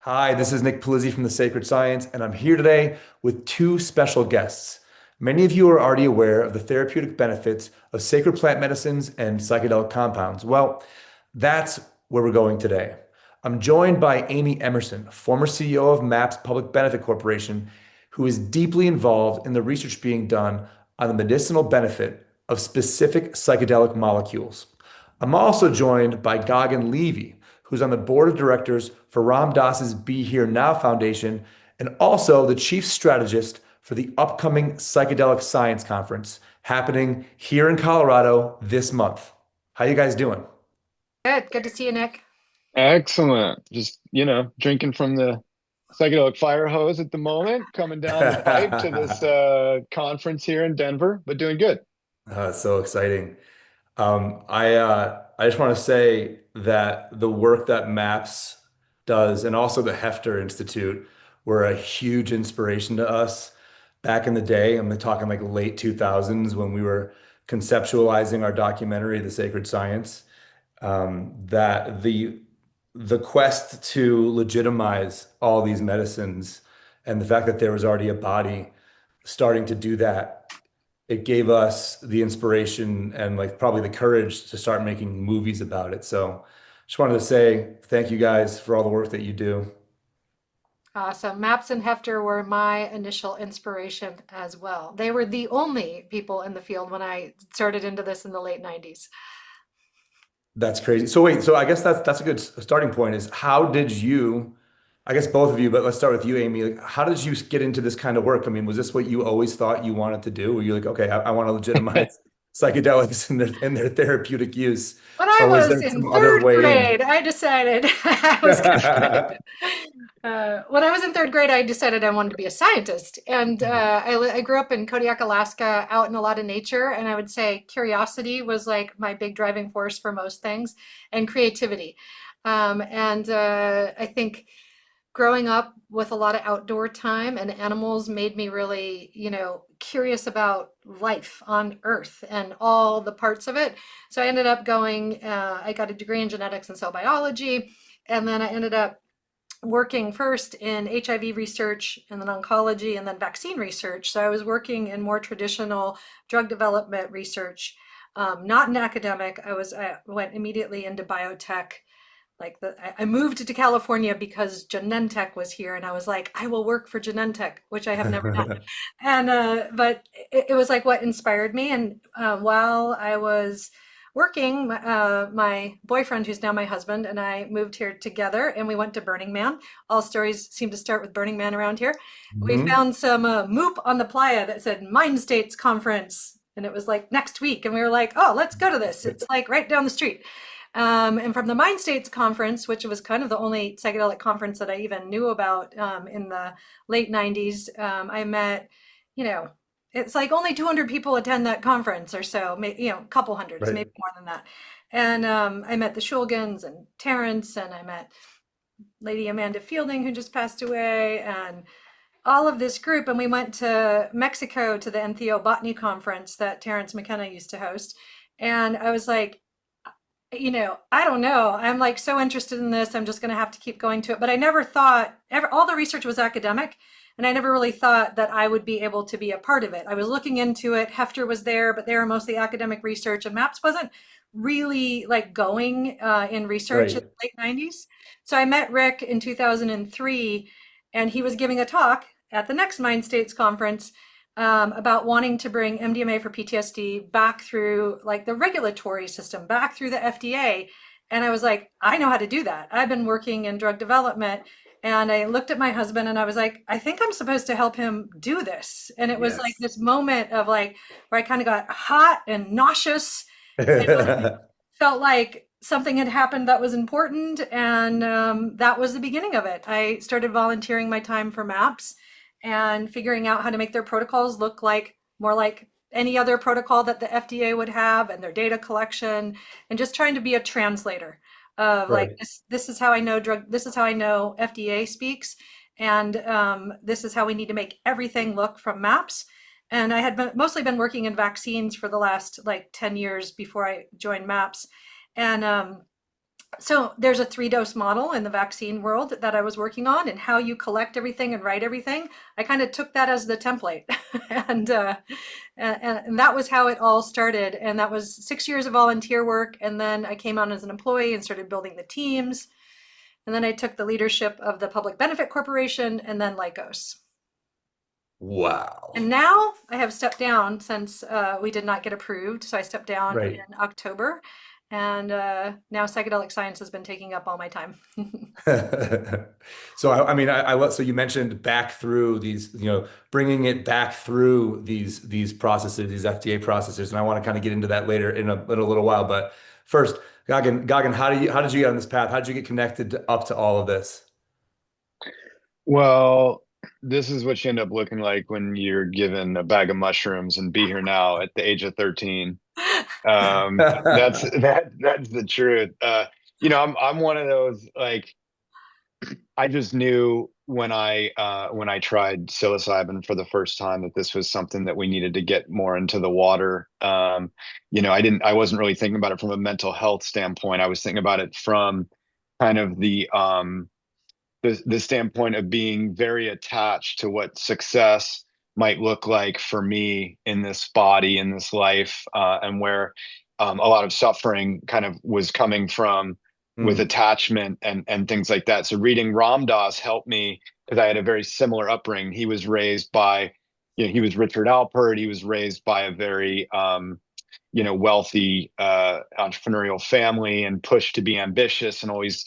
Hi, this is Nick Palizzi from the Sacred Science, and I'm here today with two special guests. Many of you are already aware of the therapeutic benefits of sacred plant medicines and psychedelic compounds. Well, that's where we're going today. I'm joined by Amy Emerson, former CEO of MAPS Public Benefit Corporation, who is deeply involved in the research being done on the medicinal benefit of specific psychedelic molecules. I'm also joined by Gagan Levy, who's on the board of directors for Ram Dass's Be Here Now Foundation, and also the chief strategist for the upcoming Psychedelic Science Conference happening here in Colorado this month. How you guys doing? Good to see you, Nick. Excellent. Just, drinking from the psychedelic fire hose at the moment, coming down the pipe to this conference here in Denver, but doing good. So exciting. I just want to say that the work that MAPS does and also the Hefter Institute were a huge inspiration to us back in the day. I'm talking like late 2000s when we were conceptualizing our documentary, The Sacred Science. That the quest to legitimize all these medicines and the fact that there was already a body starting to do that, it gave us the inspiration and like probably the courage to start making movies about it. So just wanted to say thank you guys for all the work that you do. Awesome. Maps and Hefter were my initial inspiration as well. They were the only people in the field when I started into this in the late 90s. That's crazy. So wait, so I guess that's a good starting point is how did you, I guess both of you, but let's start with you, Amy. Like, how did you get into this kind of work? I mean, was this what you always thought you wanted to do? Were you like, okay, I want to legitimize psychedelics in their therapeutic use? When I Or was was there in some other third way in? grade, I decided I was gonna. When I was in third grade, I decided I wanted to be a scientist, and I grew up in Kodiak, Alaska, out in a lot of nature, and I would say curiosity was like my big driving force for most things, and creativity. And I think growing up with a lot of outdoor time and animals made me really, curious about life on Earth and all the parts of it. So I ended up I got a degree in genetics and cell biology, and then I ended up working first in HIV research and then oncology and then vaccine research. So I was working in more traditional drug development research, not in academic. I went immediately into biotech. I moved to California because Genentech was here, and I was like, I will work for Genentech, which I have never done. And but it was like what inspired me. And while I was working, my boyfriend, who's now my husband, and I moved here together, and we went to Burning Man. All stories seem to start with Burning Man around here. We Mhm. found some moop on the playa that said Mind States Conference, and it was like next week, and we were like, oh, let's go to this. It's like right down the street. And from the Mind States Conference, which was kind of the only psychedelic conference that I even knew about in the late 90s, I met, you know, it's like only 200 people attend that conference or so, a couple hundreds, Right. maybe more than that. And I met the Shulgins and Terrence, and I met Lady Amanda Fielding, who just passed away, and all of this group. And we went to Mexico to the Ethnobotany conference that Terrence McKenna used to host. And I was like, I don't know. I'm like so interested in this. I'm just going to have to keep going to it. But I never thought all the research was academic, and I never really thought that I would be able to be a part of it. I was looking into it. Hefter was there, but they were mostly academic research, and MAPS wasn't really like going in research in Right. the late 90s. So I met Rick in 2003, and he was giving a talk at the next Mind States conference about wanting to bring MDMA for PTSD back through like the regulatory system, back through the FDA. And I was like, I know how to do that. I've been working in drug development. And I looked at my husband and I was like, I think I'm supposed to help him do this. And it was like Yes. this moment of like where I kind of got hot and nauseous, felt like something had happened that was important. And that was the beginning of it. I started volunteering my time for MAPS and figuring out how to make their protocols look like more like any other protocol that the FDA would have, and their data collection, and just trying to be a translator of like Right. this is how I know this is how I know FDA speaks, and this is how we need to make everything look from MAPS. And I had mostly been working in vaccines for the last like 10 years before I joined MAPS. And So there's a 3-dose model in the vaccine world that I was working on, and how you collect everything and write everything. I kind of took that as the template, and, and that was how it all started. And that was 6 years of volunteer work, and then I came on as an employee and started building the teams. And then I took the leadership of the Public Benefit Corporation, and then Lycos. Wow. And now I have stepped down since we did not get approved. So I stepped down in Right. October. And now psychedelic science has been taking up all my time. So I mean I love, so you mentioned back through these, bringing it back through these processes, these FDA processes, and I want to kind of get into that later in a little while. But first, Gagan, how did you get on this path? How did you get connected up to all of this? Well, this is what you end up looking like when you're given a bag of mushrooms and be here now at the age of 13. That's the truth. I'm one of those, like, I just knew when I tried psilocybin for the first time that this was something that we needed to get more into the water. I wasn't really thinking about it from a mental health standpoint. I was thinking about it from kind of the standpoint of being very attached to what success might look like for me in this body, in this life, and where a lot of suffering kind of was coming from with Mm, attachment and things like that. So reading Ram Dass helped me because I had a very similar upbringing. He was raised by, he was Richard Alpert. He was raised by a very wealthy entrepreneurial family and pushed to be ambitious and always,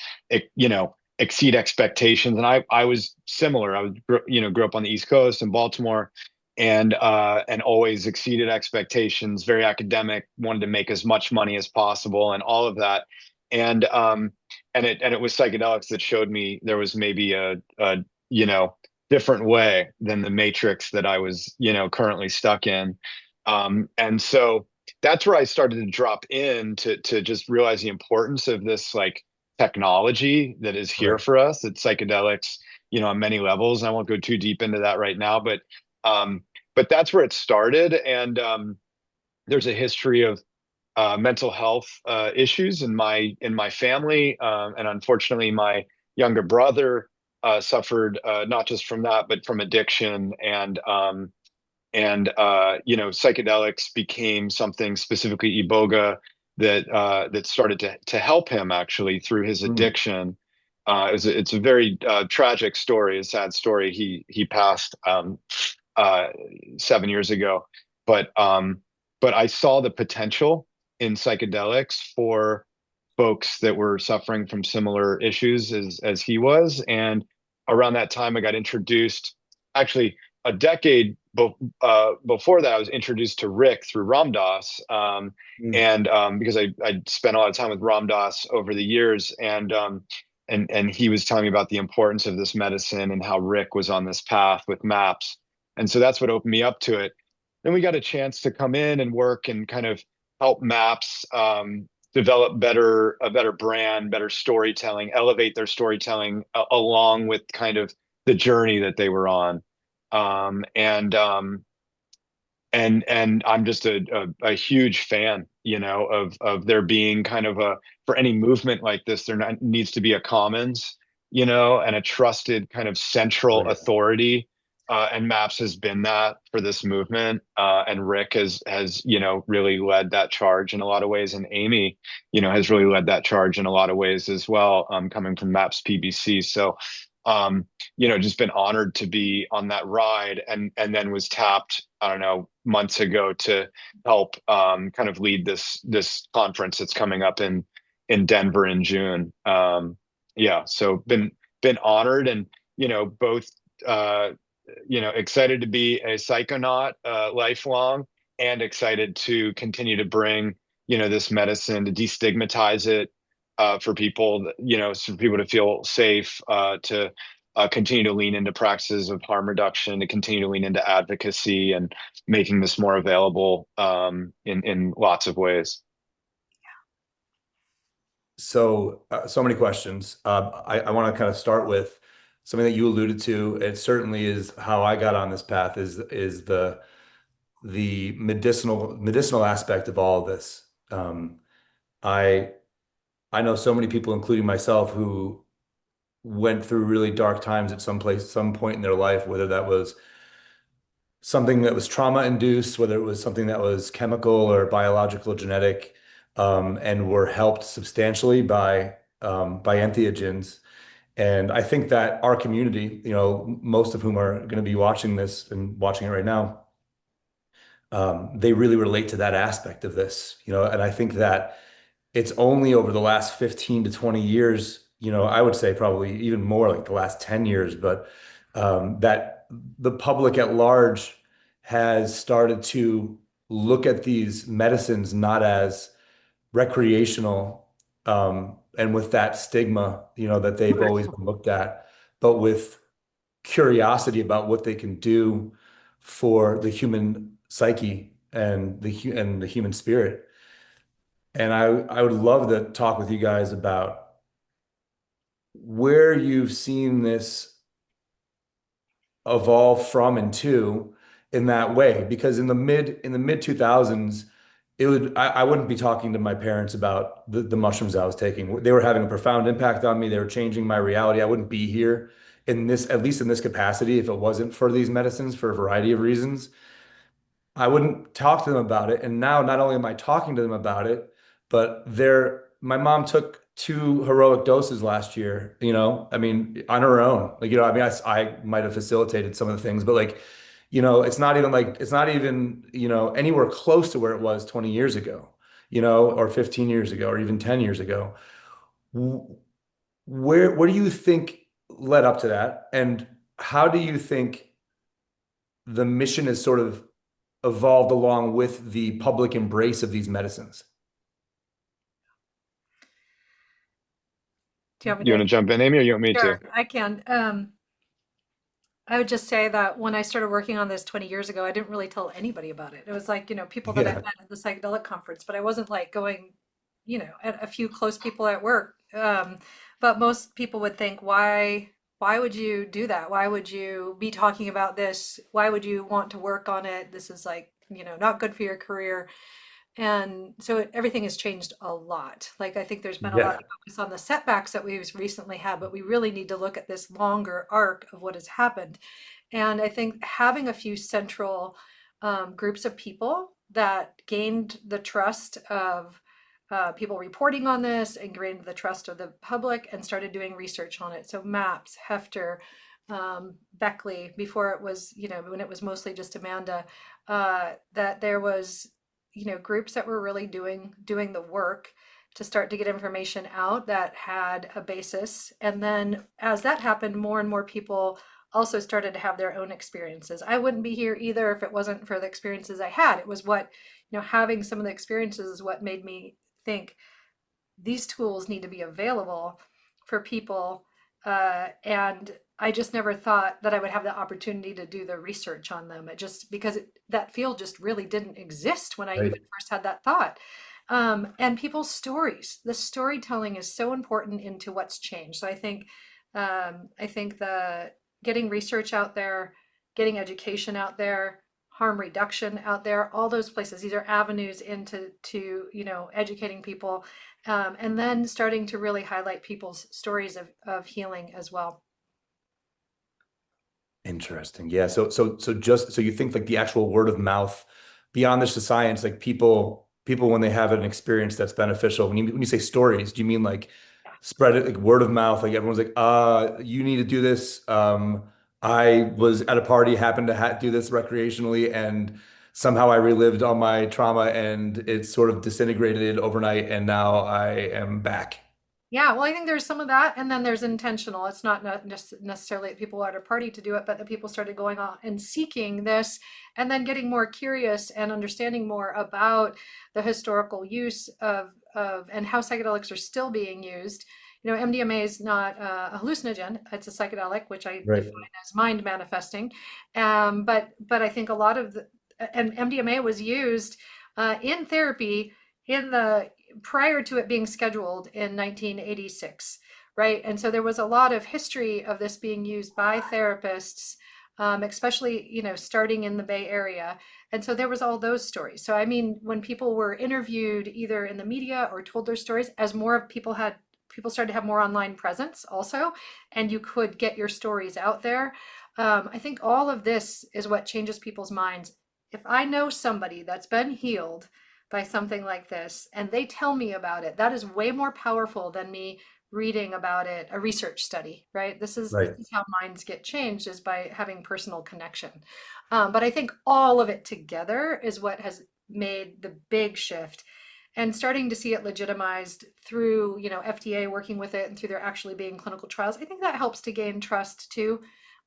exceed expectations. And I was similar. I was, grew up on the East Coast in Baltimore, and always exceeded expectations. Very academic, wanted to make as much money as possible, and all of that. And it was psychedelics that showed me there was maybe a different way than the matrix that I was currently stuck in. And so that's where I started to drop in to just realize the importance of this, like, technology that is here right. for us. It's psychedelics, on many levels. And I won't go too deep into that right now, but that's where it started. And there's a history of mental health issues in my family, and unfortunately, my younger brother suffered not just from that, but from addiction. And psychedelics became something, specifically iboga, that started to help him actually through his Mm, addiction. It's a very tragic story, a sad story. He passed uh, 7 years ago, but I saw the potential in psychedelics for folks that were suffering from similar issues as he was. And around that time, I got introduced, actually a decade before that, I was introduced to Rick through Ram Dass, mm. and because I spent a lot of time with Ram Dass over the years, and he was telling me about the importance of this medicine and how Rick was on this path with MAPS, and so that's what opened me up to it. Then we got a chance to come in and work and kind of help MAPS develop a better brand, better storytelling, elevate their storytelling along with kind of the journey that they were on. And I'm just a huge fan, of there being kind of for any movement like this, needs to be a commons, and a trusted kind of central Right. authority. And MAPS has been that for this movement. And Rick has, really led that charge in a lot of ways. And Amy, has really led that charge in a lot of ways as well, coming from MAPS PBC. So, just been honored to be on that ride, and then was tapped, I don't know, months ago to help kind of lead this conference that's coming up in Denver in June. Yeah, so been honored, and both uh, excited to be a psychonaut lifelong, and excited to continue to bring this medicine, to destigmatize it, for people, for people to feel safe, to continue to lean into practices of harm reduction, to continue to lean into advocacy and making this more available in lots of ways. So many questions. I want to kind of start with something that you alluded to. It certainly is how I got on this path is the medicinal aspect of all of this. I I know so many people, including myself, who went through really dark times at some point in their life, whether that was something that was trauma induced, whether it was something that was chemical or biological, genetic, and were helped substantially by entheogens. And I think that our community, most of whom are going to be watching this and watching it right now, they really relate to that aspect of this, and I think that it's only over the last 15 to 20 years, I would say probably even more like the last 10 years, but that the public at large has started to look at these medicines not as recreational, and with that stigma, that they've always been looked at, but with curiosity about what they can do for the human psyche and the human spirit. And I would love to talk with you guys about where you've seen this evolve from and to in that way. Because in the mid 2000s, I wouldn't be talking to my parents about the mushrooms I was taking. They were having a profound impact on me. They were changing my reality. I wouldn't be here in this, at least in this capacity, if it wasn't for these medicines for a variety of reasons. I wouldn't talk to them about it. And now not only am I talking to them about it, but my mom took two heroic doses last year, I mean, on her own. Like, I mean, I might have facilitated some of the things, but like, it's not even, anywhere close to where it was 20 years ago, or 15 years ago, or even 10 years ago. W- what do you think led up to that? And how do you think the mission has sort of evolved along with the public embrace of these medicines? Do you want You me want to? to jump in, Amy, or you want me to? Sure, I can. I would just say that when I started working on this 20 years ago, I didn't really tell anybody about it. It was like, people that I Yeah. met at the psychedelic conference, but I wasn't like going, at a few close people at work. But most people would think, why would you do that? Why would you be talking about this? Why would you want to work on it? This is like, not good for your career. And so everything has changed a lot. Like I think there's been a lot of Yeah. focus on the setbacks that we've recently had, but we really need to look at this longer arc of what has happened. And I think having a few central groups of people that gained the trust of people reporting on this and gained the trust of the public and started doing research on it. So MAPS, Hefter, Beckley, before it was, when it was mostly just Amanda, that there was groups that were really doing the work to start to get information out that had a basis. And then as that happened, more and more people also started to have their own experiences. I wouldn't be here either if it wasn't for the experiences I had. It was what, having some of the experiences is what made me think these tools need to be available for people. And I just never thought that I would have the opportunity to do the research on them. It just because that field just really didn't exist when I even Right. first had that thought. And people's stories, the storytelling is so important into what's changed. So I think the getting research out there, getting education out there, harm reduction out there, all those places. These are avenues into educating people, and then starting to really highlight people's stories of healing as well. Interesting. Yeah. So you think like the actual word of mouth beyond this to science, like people when they have an experience that's beneficial, when you say stories, do you mean like spread it like word of mouth? Like everyone's like, you need to do this. I was at a party, happened to do this recreationally, and somehow I relived all my trauma and it sort of disintegrated overnight, and now I am back. Yeah, well, I think there's some of that, and then there's intentional. It's not just necessarily that people are at a party to do it, but that people started going on and seeking this, and then getting more curious and understanding more about the historical use of and how psychedelics are still being used. MDMA is not a hallucinogen; it's a psychedelic, which I Right. define as mind manifesting. But I think a lot of and MDMA was used in therapy in the prior to it being scheduled in 1986, right? And so there was a lot of history of this being used by therapists especially, starting in the Bay Area. And so there was all those stories. So, I mean, when people were interviewed either in the media or told their stories, as more of people started to have more online presence also, and you could get your stories out there. I think all of this is what changes people's minds. If I know somebody that's been healed by something like this and they tell me about it, that is way more powerful than me reading about it, a research study, right? This Right. is how minds get changed, is by having personal connection. But I think all of it together is what has made the big shift, and starting to see it legitimized through, FDA working with it and through there actually being clinical trials. I think that helps to gain trust too.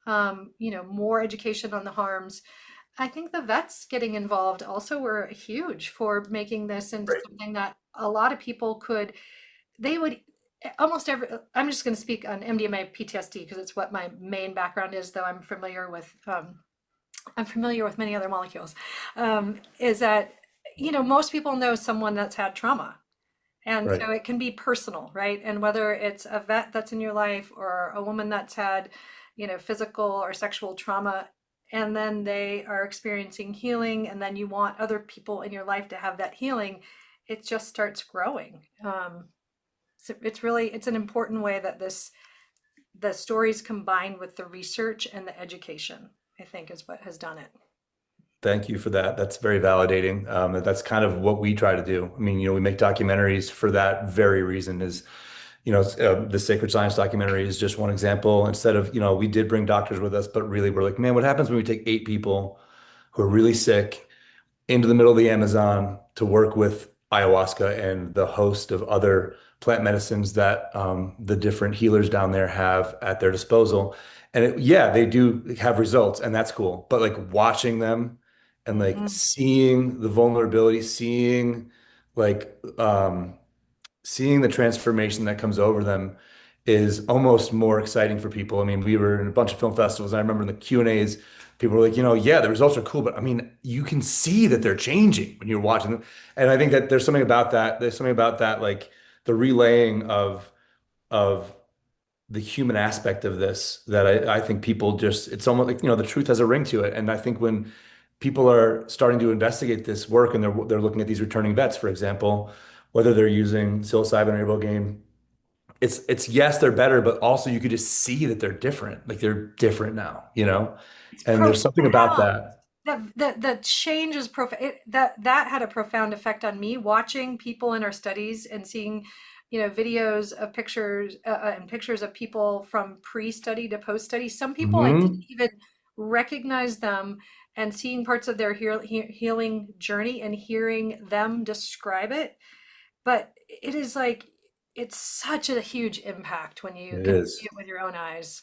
More education on the harms. I think the vets getting involved also were huge for making this into Right. something that a lot of people could, they would almost every, I'm just going to speak on MDMA PTSD because it's what my main background is, though I'm familiar with many other molecules. Is that, most people know someone that's had trauma. And Right. so it can be personal, right? And whether it's a vet that's in your life or a woman that's had, physical or sexual trauma, and then they are experiencing healing, and then you want other people in your life to have that healing, it just starts growing. So it's an important way that the stories combined with the research and the education, I think, is what has done it. Thank you for that. That's very validating. That's kind of what we try to do. I mean, we make documentaries for that very reason is, the Sacred Science documentary is just one example. Instead of, we did bring doctors with us, but really we're like, man, what happens when we take 8 people who are really sick into the middle of the Amazon to work with ayahuasca and the host of other plant medicines that the different healers down there have at their disposal. And yeah, they do have results, and that's cool. But like watching them and like Mhm. seeing the vulnerability, like seeing the transformation that comes over them is almost more exciting for people. I mean, we were in a bunch of film festivals, and I remember in the Q&As, people were like, yeah, the results are cool, but I mean, you can see that they're changing when you're watching them. And I think that there's something about that. There's something about that, like the relaying of the human aspect of this that I think people just, it's almost like, the truth has a ring to it. And I think when people are starting to investigate this work and they're looking at these returning vets, for example, whether they're using psilocybin or ibogaine, it's yes, they're better, but also you could just see that they're different. Like they're different now. It's And there's something about profound. that. The change is profound. That had a profound effect on me, watching people in our studies and seeing, videos of pictures and pictures of people from pre-study to post-study. Some people I didn't Hmm. even recognize them, and seeing parts of their healing journey and hearing them describe it. But it is like, it's such a huge impact when you It can see is. it with your own eyes.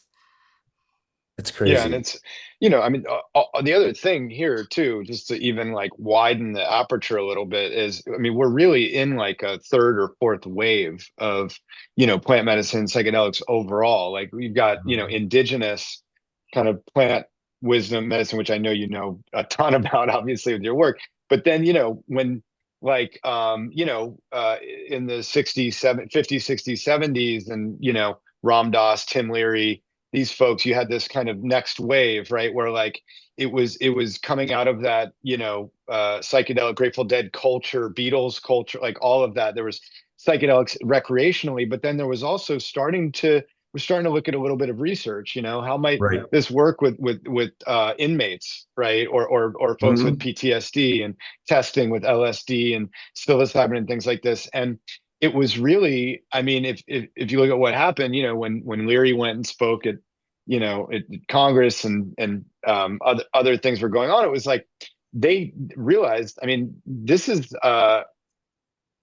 It's Yeah, and crazy. it's, I mean, the other thing here too, just to even like widen the aperture a little bit is, I mean, we're really in like a third or fourth wave of, plant medicine, psychedelics overall. Like we've got, Mhm. indigenous kind of plant wisdom medicine, which I know you know a ton about, obviously, with your work. But then, when like, in the 60s, 50s, 60s, 70s, and, Ram Dass, Tim Leary, these folks, you had this kind of next wave, right, where like it was coming out of that, psychedelic Grateful Dead culture, Beatles culture, like all of that. There was psychedelics recreationally, but then there was also we're starting to look at a little bit of research. How might Right. this work with inmates, right, or folks with Mhm. PTSD, and testing with LSD and psilocybin and things like this. And it was really, I mean, if you look at what happened, when Leary went and spoke at, at Congress, and other things were going on, it was like they realized, I mean, this is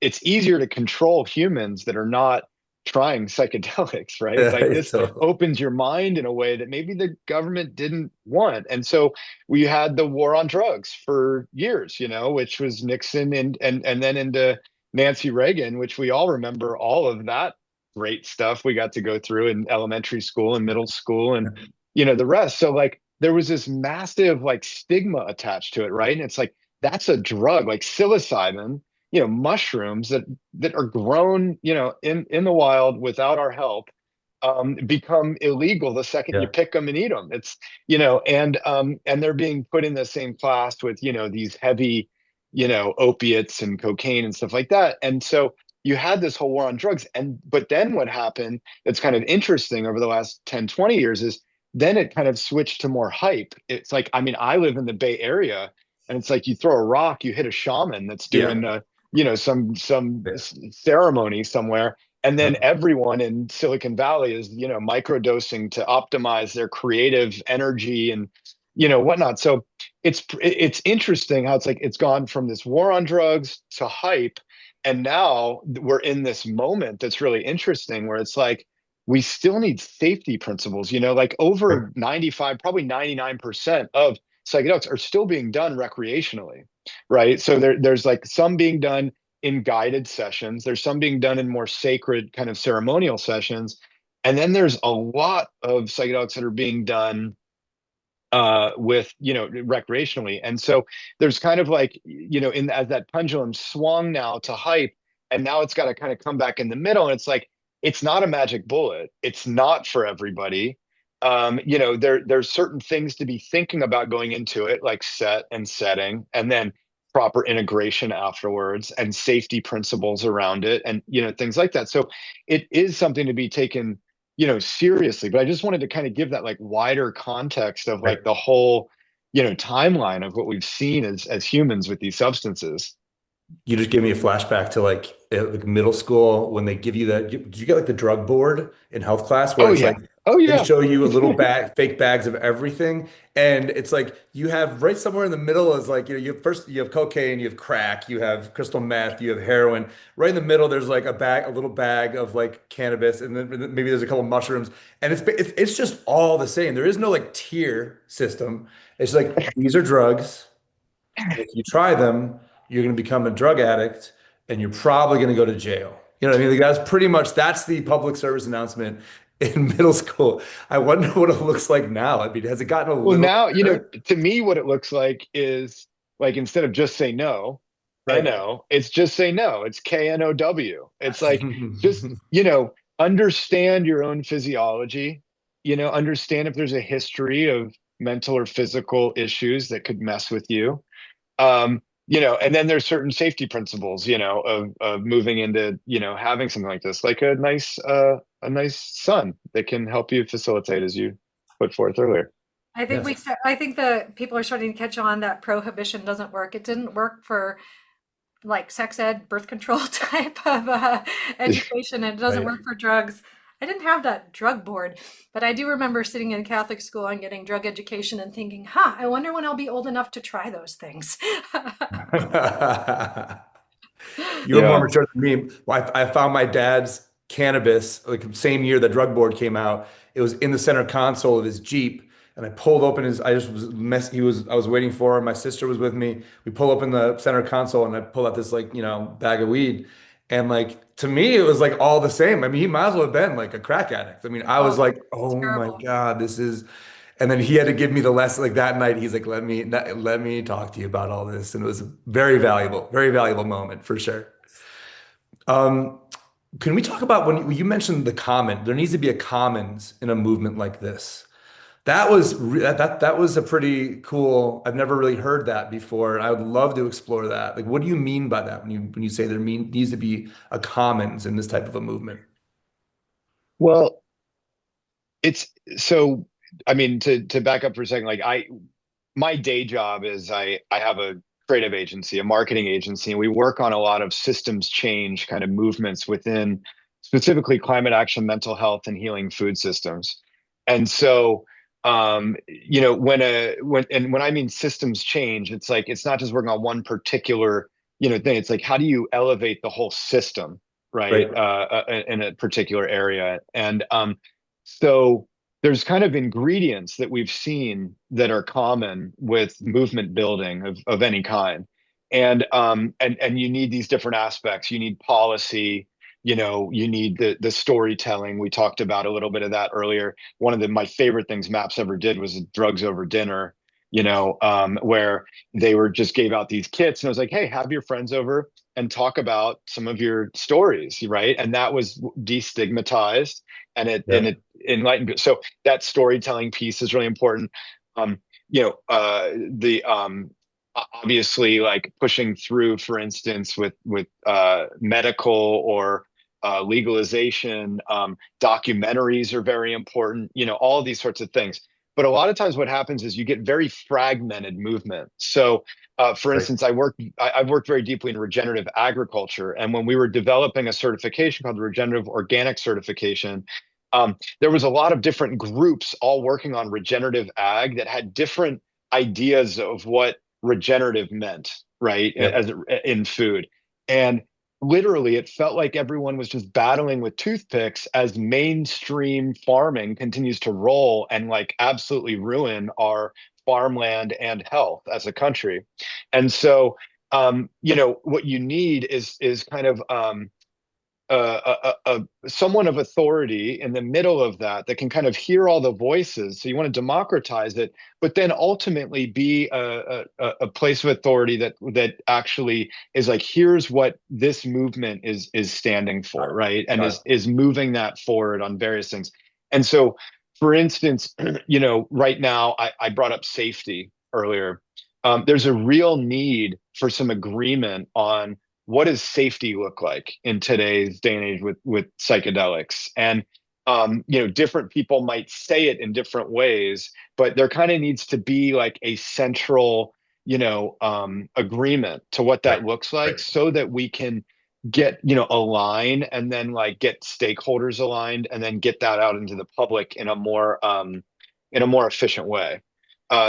it's easier to control humans that are not trying psychedelics, right? Like this So, opens your mind in a way that maybe the government didn't want. And so we had the war on drugs for years, which was Nixon, and then into Nancy Reagan, which we all remember all of that great stuff we got to go through in elementary school and middle school, and the rest. So like there was this massive like stigma attached to it, right? And it's like that's a drug, like psilocybin, mushrooms that are grown, in the wild without our help, become illegal the second you Yeah. pick them and eat them. It's, and they're being put in the same class with, these heavy, opiates and cocaine and stuff like that. And so you had this whole war on drugs. But then what happened that's kind of interesting over the last 10, 20 years is then it kind of switched to more hype. It's like, I mean, I live in the Bay Area, and it's like you throw a rock, you hit a shaman that's doing, Yeah. some Yeah. ceremony somewhere, and then Yep. everyone in Silicon Valley is, microdosing to optimize their creative energy and, whatnot. So it's interesting how it's like it's gone from this war on drugs to hype, and now we're in this moment that's really interesting where it's like we still need safety principles. Like over 95, probably 99% of psychedelics are still being done recreationally, right? So there's like some being done in guided sessions. There's some being done in more sacred kind of ceremonial sessions. And then there's a lot of psychedelics that are being done with, recreationally. And so there's kind of like, as that pendulum swung now to hype, and now it's got to kind of come back in the middle. And it's like, it's not a magic bullet. It's not for everybody. There's certain things to be thinking about going into it, like set and setting, and then proper integration afterwards, and safety principles around it, and things like that. So it is something to be taken, seriously. But I just wanted to kind of give that like wider context of Right. like the whole, timeline of what we've seen as humans with these substances. You just give me a flashback to like middle school when they give you that. Did you get like the drug board in health class where Oh it's yeah. like Oh they yeah. show you a little bag, fake bags of everything, and it's like you have right somewhere in the middle is like you have cocaine, you have crack, you have crystal meth, you have heroin. Right in the middle, there's like a little bag of like cannabis, and then maybe there's a couple mushrooms, and it's just all the same. There is no like tier system. It's like these are drugs. And if you try them, you're going to become a drug addict and you're probably going to go to jail. You know what I mean? Like, that's the public service announcement in middle school. I wonder what it looks like now. I mean, has it gotten a Well, little now, better? to me, what it looks like is like instead of just say no, Right. NO, it's just say no. It's KNOW. It's like just, understand your own physiology, understand if there's a history of mental or physical issues that could mess with you. And then there's certain safety principles, of moving into, having something like this, like a nice son that can help you facilitate as you put forth earlier. Yes. I think the people are starting to catch on that prohibition doesn't work. It didn't work for like sex ed, birth control type of education, and it doesn't Right. work for drugs. I didn't have that drug board, but I do remember sitting in Catholic school and getting drug education and thinking, huh, I wonder when I'll be old enough to try those things. You were more Yeah. mature than me. Well, I found my dad's cannabis like same year the drug board came out. It was in the center console of his Jeep, and I pulled open his. I just was mess. He was. I was waiting for him. My sister was with me. We pull open the center console, and I pull out this like bag of weed, and like to me it was like all the same. I mean, he might as well have been like a crack addict. I mean, I was Oh, like, it's oh my terrible. God, this is. And then he had to give me the lesson like that night. He's like, let me talk to you about all this, and it was a very valuable moment for sure. Um, can we talk about when you mentioned the common? There needs to be a commons in a movement like this. That was a pretty cool. I've never really heard that before. I would love to explore that. Like, what do you mean by that when you say needs to be a commons in this type of a movement? Well, it's so, I mean, to back up for a second, like my day job is I have a creative agency, a marketing agency, and we work on a lot of systems change kind of movements within specifically climate action, mental health, and healing food systems. And so, when I mean systems change, it's like it's not just working on one particular thing. It's like how do you elevate the whole system, right? Right. In a particular area, and so there's kind of ingredients that we've seen that are common with movement building of any kind. And you need these different aspects. You need policy, you need the storytelling. We talked about a little bit of that earlier. One of my favorite things Maps ever did was drugs over dinner, where they were just gave out these kits and I was like, hey, have your friends over and talk about some of your stories, right? And that was destigmatized. and it enlightened. So that storytelling piece is really important. Um, the obviously like pushing through, for instance, with medical or legalization, documentaries are very important. All of these sorts of things. But a lot of times, what happens is you get very fragmented movement. So, for Right. instance, I've worked very deeply in regenerative agriculture, and when we were developing a certification called the Regenerative Organic Certification, there was a lot of different groups all working on regenerative ag that had different ideas of what regenerative meant, right, Yep. in food. And literally, it felt like everyone was just battling with toothpicks as mainstream farming continues to roll and like absolutely ruin our farmland and health as a country. And so, what you need is kind of someone of authority in the middle of that can kind of hear all the voices. So you want to democratize it, but then ultimately be a place of authority that actually is like, here's what this movement is standing Got for, it. right? And Got it. is moving that forward on various things. And so, for instance, right now I brought up safety earlier. There's a real need for some agreement on what does safety look like in today's day and age with psychedelics. And different people might say it in different ways, but there kind of needs to be like a central agreement to what Right. that looks like, Right. so that we can get align, and then like get stakeholders aligned, and then get that out into the public in a more efficient way.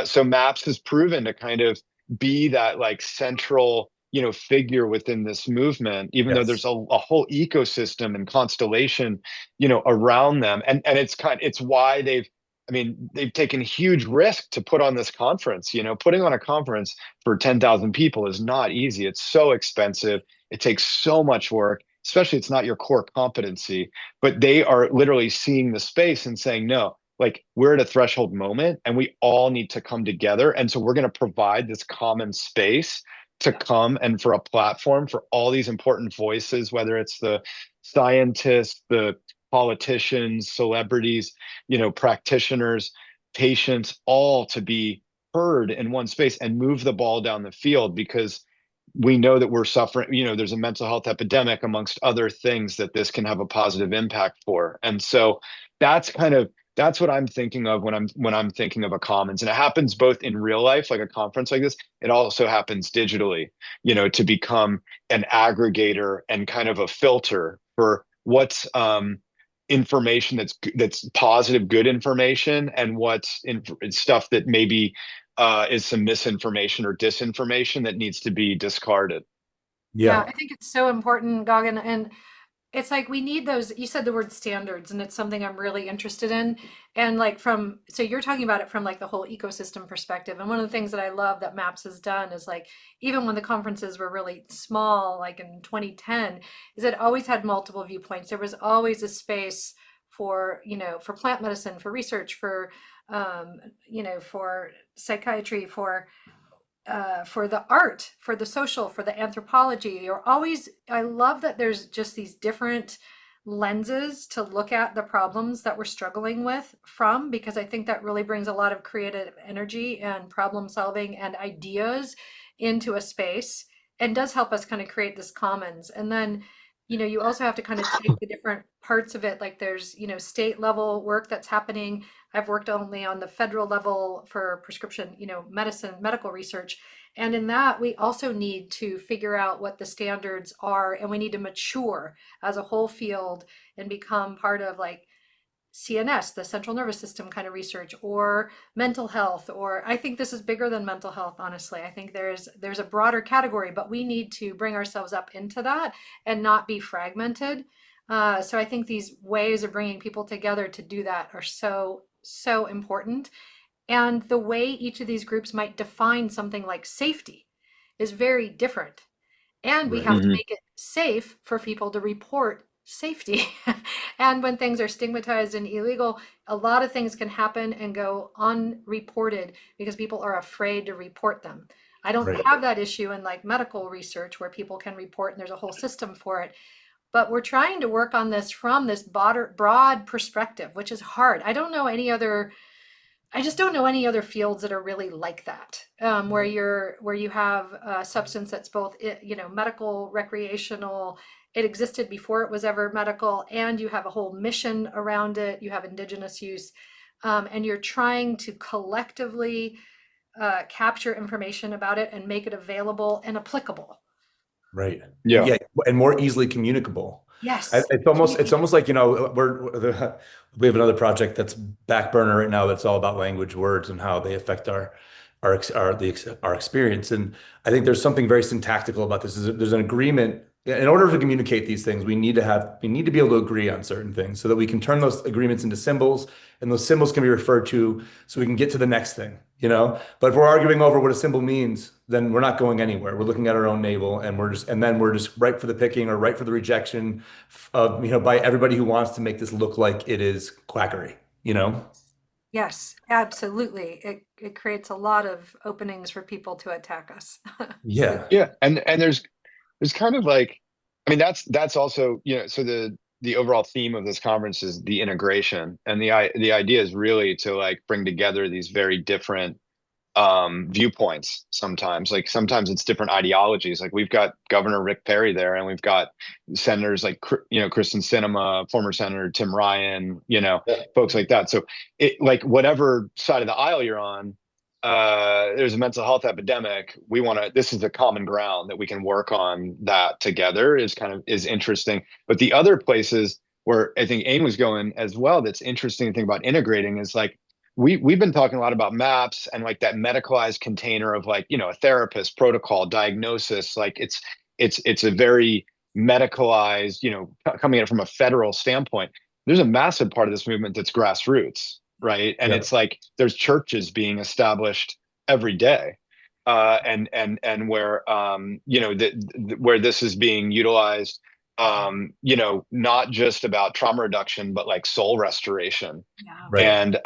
So MAPS has proven to kind of be that like central figure within this movement, even though there's Yes. a whole ecosystem and constellation around them. And it's why they've taken huge risk to put on this conference. Putting on a conference for 10,000 people is not easy. It's so expensive. It takes so much work, especially it's not your core competency. But they are literally seeing the space and saying, no, like, we're at a threshold moment and we all need to come together. And so we're going to provide this common space to come, and for a platform for all these important voices, whether it's the scientists, the politicians, celebrities, practitioners, patients, all to be heard in one space and move the ball down the field, because we know that we're suffering. There's a mental health epidemic, amongst other things, that this can have a positive impact for. And so that's what I'm thinking of when I'm thinking of a commons. And it happens both in real life, like a conference like this. It also happens digitally, to become an aggregator and kind of a filter for what's information that's positive, good information, and what's stuff that maybe is some misinformation or disinformation that needs to be discarded. Yeah, Yeah. I think it's so important, Goggin. And it's like we need those. You said the word standards, and it's something I'm really interested in. And like so you're talking about it from like the whole ecosystem perspective. And one of the things that I love that MAPS has done is like, even when the conferences were really small, like in 2010, is it always had multiple viewpoints. There was always a space for, for plant medicine, for research, for psychiatry, for the art, for the social, for the anthropology. I love that there's just these different lenses to look at the problems that we're struggling with from, because I think that really brings a lot of creative energy and problem solving and ideas into a space, and does help us kind of create this commons. And then, you also have to kind of take the different parts of it. Like there's, state level work that's happening. I've worked only on the federal level for prescription, medical research. And in that, we also need to figure out what the standards are, and we need to mature as a whole field and become part of like CNS, the central nervous system kind of research, or mental health. Or I think this is bigger than mental health, honestly. I think there's a broader category, but we need to bring ourselves up into that and not be fragmented. So I think these ways of bringing people together to do that are so, so important. And the way each of these groups might define something like safety is very different. And we Right. have to Hmm. make it safe for people to report safety. And when things are stigmatized and illegal, a lot of things can happen and go unreported because people are afraid to report them. I don't Right. have that issue in like medical research where people can report and there's a whole system for it. but we're trying to work on this from this broad perspective, which is hard. I just don't know any other fields that are really like that, where you have a substance that's both, medical, recreational. It existed before it was ever medical, and you have a whole mission around it. You have indigenous use, and you're trying to collectively capture information about it and make it available and applicable. Right. And Yeah. yeah, and more easily communicable. Yes. It's almost like, we have another project that's back burner right now that's all about language, words, and how they affect our experience. And I think there's something very syntactical about this. There's an agreement. In order to communicate these things, we need to be able to agree on certain things so that we can turn those agreements into symbols, and those symbols can be referred to so we can get to the next thing, you know? But if we're arguing over what a symbol means, then we're not going anywhere. We're looking at our own navel, and then we're just ripe for the picking or ripe for the rejection of, by everybody who wants to make this look like it is quackery, you know? Yes, absolutely. It creates a lot of openings for people to attack us. Yeah. Yeah. And there's kind of like, I mean, that's also, so the overall theme of this conference is the integration, and the idea is really to like bring together these very different viewpoints. Sometimes it's different ideologies. Like we've got Governor Rick Perry there, and we've got senators like Kristen Sinema, former Senator Tim Ryan, Yeah. folks like that. So it, like, whatever side of the aisle you're on, there's a mental health epidemic. This is the common ground that we can work on that together is interesting. But the other places where I think Aim was going as well, that's interesting to think about integrating is like, we've been talking a lot about MAPS and like that medicalized container of like, a therapist, protocol, diagnosis. Like it's a very medicalized, coming at it from a federal standpoint. There's a massive part of this movement that's grassroots, right? And Yeah. it's like there's churches being established every day, and where where this is being utilized, not just about trauma reduction, but like soul restoration. Yeah. Right. And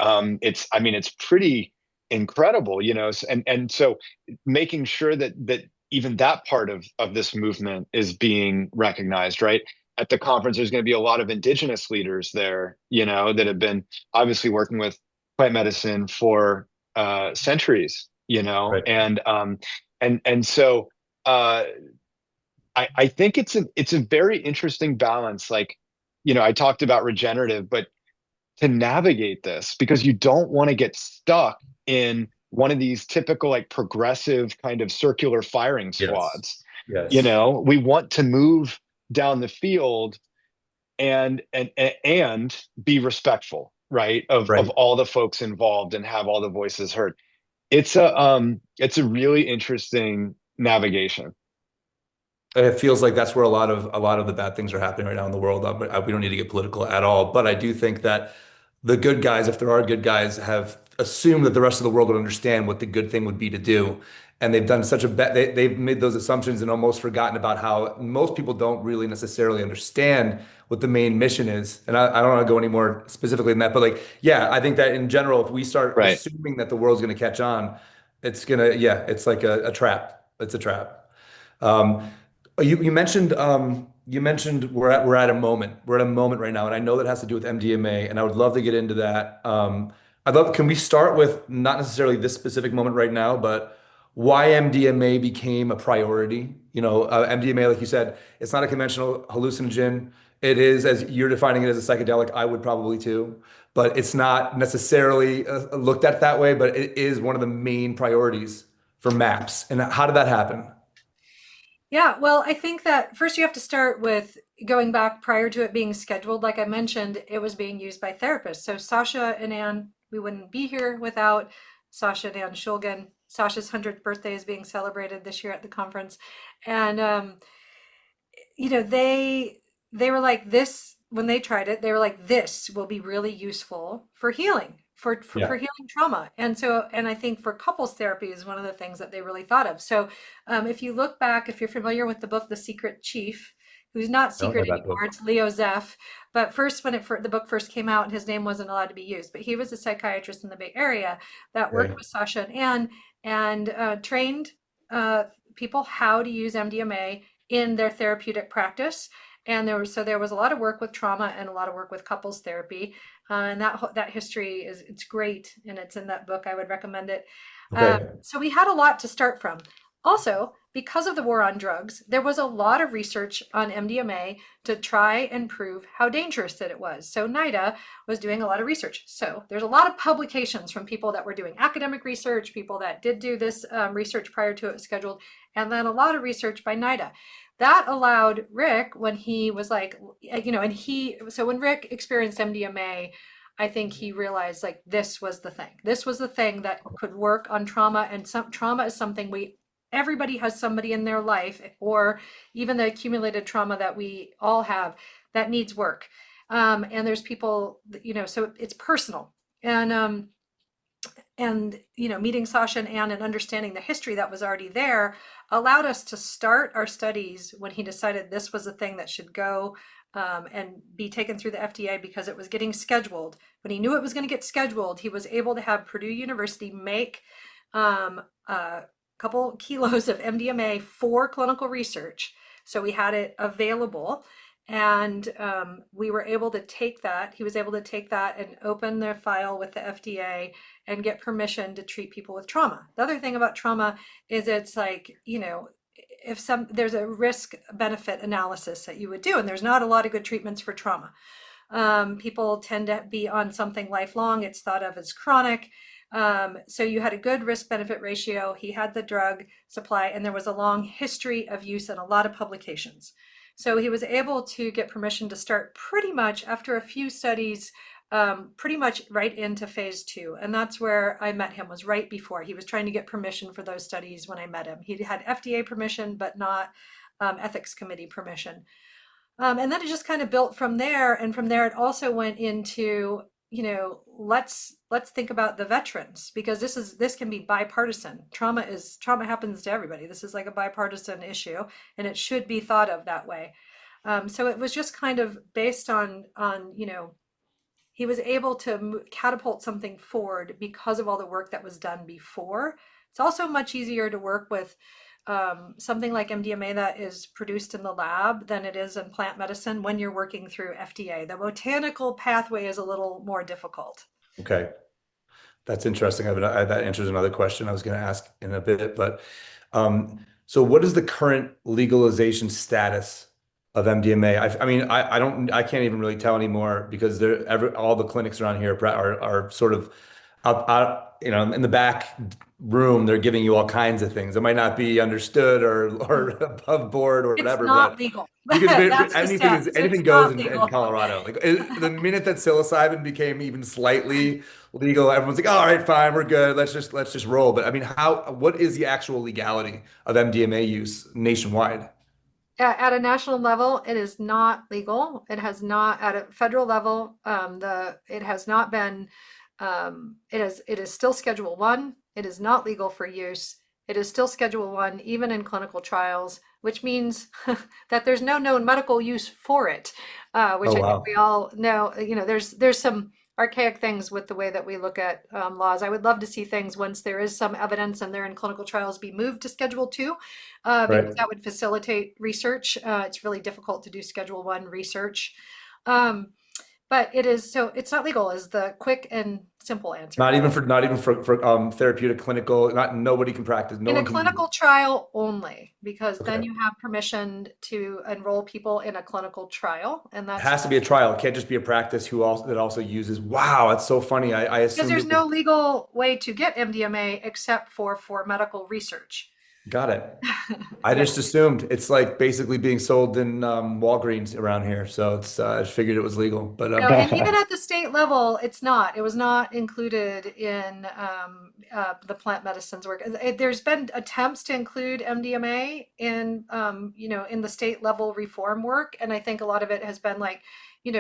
it's pretty incredible, and so making sure that even that part of this movement is being recognized, right? At the conference, there's going to be a lot of indigenous leaders there, that have been obviously working with plant medicine for centuries, Right. and so I think it's a very interesting balance. Like, I talked about regenerative, but to navigate this, because you don't want to get stuck in one of these typical like progressive kind of circular firing Yes. squads. Yes. We want to move down the field and be respectful, right, of Right. all the folks involved and have all the voices heard. It's a really interesting navigation. It feels like that's where a lot of the bad things are happening right now in the world. We don't need to get political at all, but I do think that the good guys, if there are good guys, have assumed that the rest of the world would understand what the good thing would be to do, and they've done such a they've made those assumptions and almost forgotten about how most people don't really necessarily understand what the main mission is. And I don't want to go any more specifically than that, but like, yeah, I think that in general, if we start Right. assuming that the world's going to catch on, it's like a trap. It's a trap. Um, you mentioned we're at a moment. We're at a moment right now, and I know that has to do with MDMA, and I would love to get into that. Can we start with not necessarily this specific moment right now, but why MDMA became a priority? MDMA, like you said, it's not a conventional hallucinogen. It is, as you're defining it, as a psychedelic. I would probably too, but it's not necessarily looked at that way. But it is one of the main priorities for MAPS. And how did that happen? Yeah, well, I think that first you have to start with going back prior to it being scheduled. Like I mentioned, it was being used by therapists. So Sasha and Anne, we wouldn't be here without Sasha and Anne Shulgin. Sasha's 100th birthday is being celebrated this year at the conference. And they were like this when they tried it. They were like, this will be really useful for healing, for Yeah. healing trauma. And I think for couples therapy is one of the things that they really thought of. So if you look back, if you're familiar with the book The Secret Chief, who's not I don't know secret that anymore, book. it's Leo Zeff. But first, when the book first came out, his name wasn't allowed to be used. But he was a psychiatrist in the Bay Area that worked Okay. with Sasha and Anne and trained people how to use MDMA in their therapeutic practice. And there was a lot of work with trauma and a lot of work with couples therapy, and that history it's great, and it's in that book. I would recommend it. Okay. So we had a lot to start from. Also, because of the war on drugs, there was a lot of research on MDMA to try and prove how dangerous that it was. So NIDA was doing a lot of research. So there's a lot of publications from people that were doing academic research, people that did do this research prior to it was scheduled, and then a lot of research by NIDA. That allowed Rick, when he was like, so when Rick experienced MDMA, I think he realized like this was the thing. This was the thing that could work on trauma, and some trauma is something everybody has somebody in their life, or even the accumulated trauma that we all have, that needs work. And there's people, so it's personal. And meeting Sasha and Anne and understanding the history that was already there allowed us to start our studies when he decided this was a thing that should go and be taken through the FDA because it was getting scheduled. When he knew it was going to get scheduled, he was able to have Purdue University make a couple kilos of MDMA for clinical research. So we had it available, and we were able to take that. He was able to take that and open their file with the FDA and get permission to treat people with trauma. The other thing about trauma is it's like, there's a risk benefit analysis that you would do, and there's not a lot of good treatments for trauma. People tend to be on something lifelong. It's thought of as chronic. So you had a good risk benefit ratio. He had the drug supply, and there was a long history of use and a lot of publications. So he was able to get permission to start pretty much after a few studies, pretty much right into phase 2. And that's where I met him, was right before. He was trying to get permission for those studies when I met him. He had FDA permission, but not ethics committee permission. And then it just kind of built from there. And from there, it also went into, let's think about the veterans, because this can be bipartisan. Trauma happens to everybody. This is like a bipartisan issue, and it should be thought of that way. So it was just kind of based on he was able to catapult something forward because of all the work that was done before. It's also much easier to work with something like MDMA that is produced in the lab than it is in plant medicine when you're working through FDA. The botanical pathway is a little more difficult. Okay. That's interesting. That answers another question I was going to ask in a bit. But so what is the current legalization status of MDMA? I can't even really tell anymore because all the clinics around here are sort of out, in the back room. They're giving you all kinds of things. It might not be understood or above board or whatever. It's not but legal. anything goes in Colorado. Like the minute that psilocybin became even slightly legal, everyone's like, all right, fine, we're good. Let's just roll. But I mean, what is the actual legality of MDMA use nationwide? At a national level, it is not legal. It has not, at a federal level, it has not been. It is still Schedule 1. It is not legal for use. It is still Schedule 1, even in clinical trials, which means that there's no known medical use for it, which I think we all know. There's some archaic things with the way that we look at laws. I would love to see things, once there is some evidence and they're in clinical trials, be moved to Schedule 2, because that would facilitate research. It's really difficult to do Schedule 1 research. But it's not legal is the quick and simple answer. Not even for therapeutic clinical, nobody can practice. In a clinical trial only, because then you have permission to enroll people in a clinical trial, and that has to be a trial. It can't just be a practice that also uses. Wow, that's so funny. I assume because there's no legal way to get MDMA except for medical research. Got it. I just assumed it's like basically being sold in Walgreens around here. So I figured it was legal. But and even at the state level, it's not. It was not included in the plant medicines work. There's been attempts to include MDMA in in the state level reform work, and I think a lot of it has been like,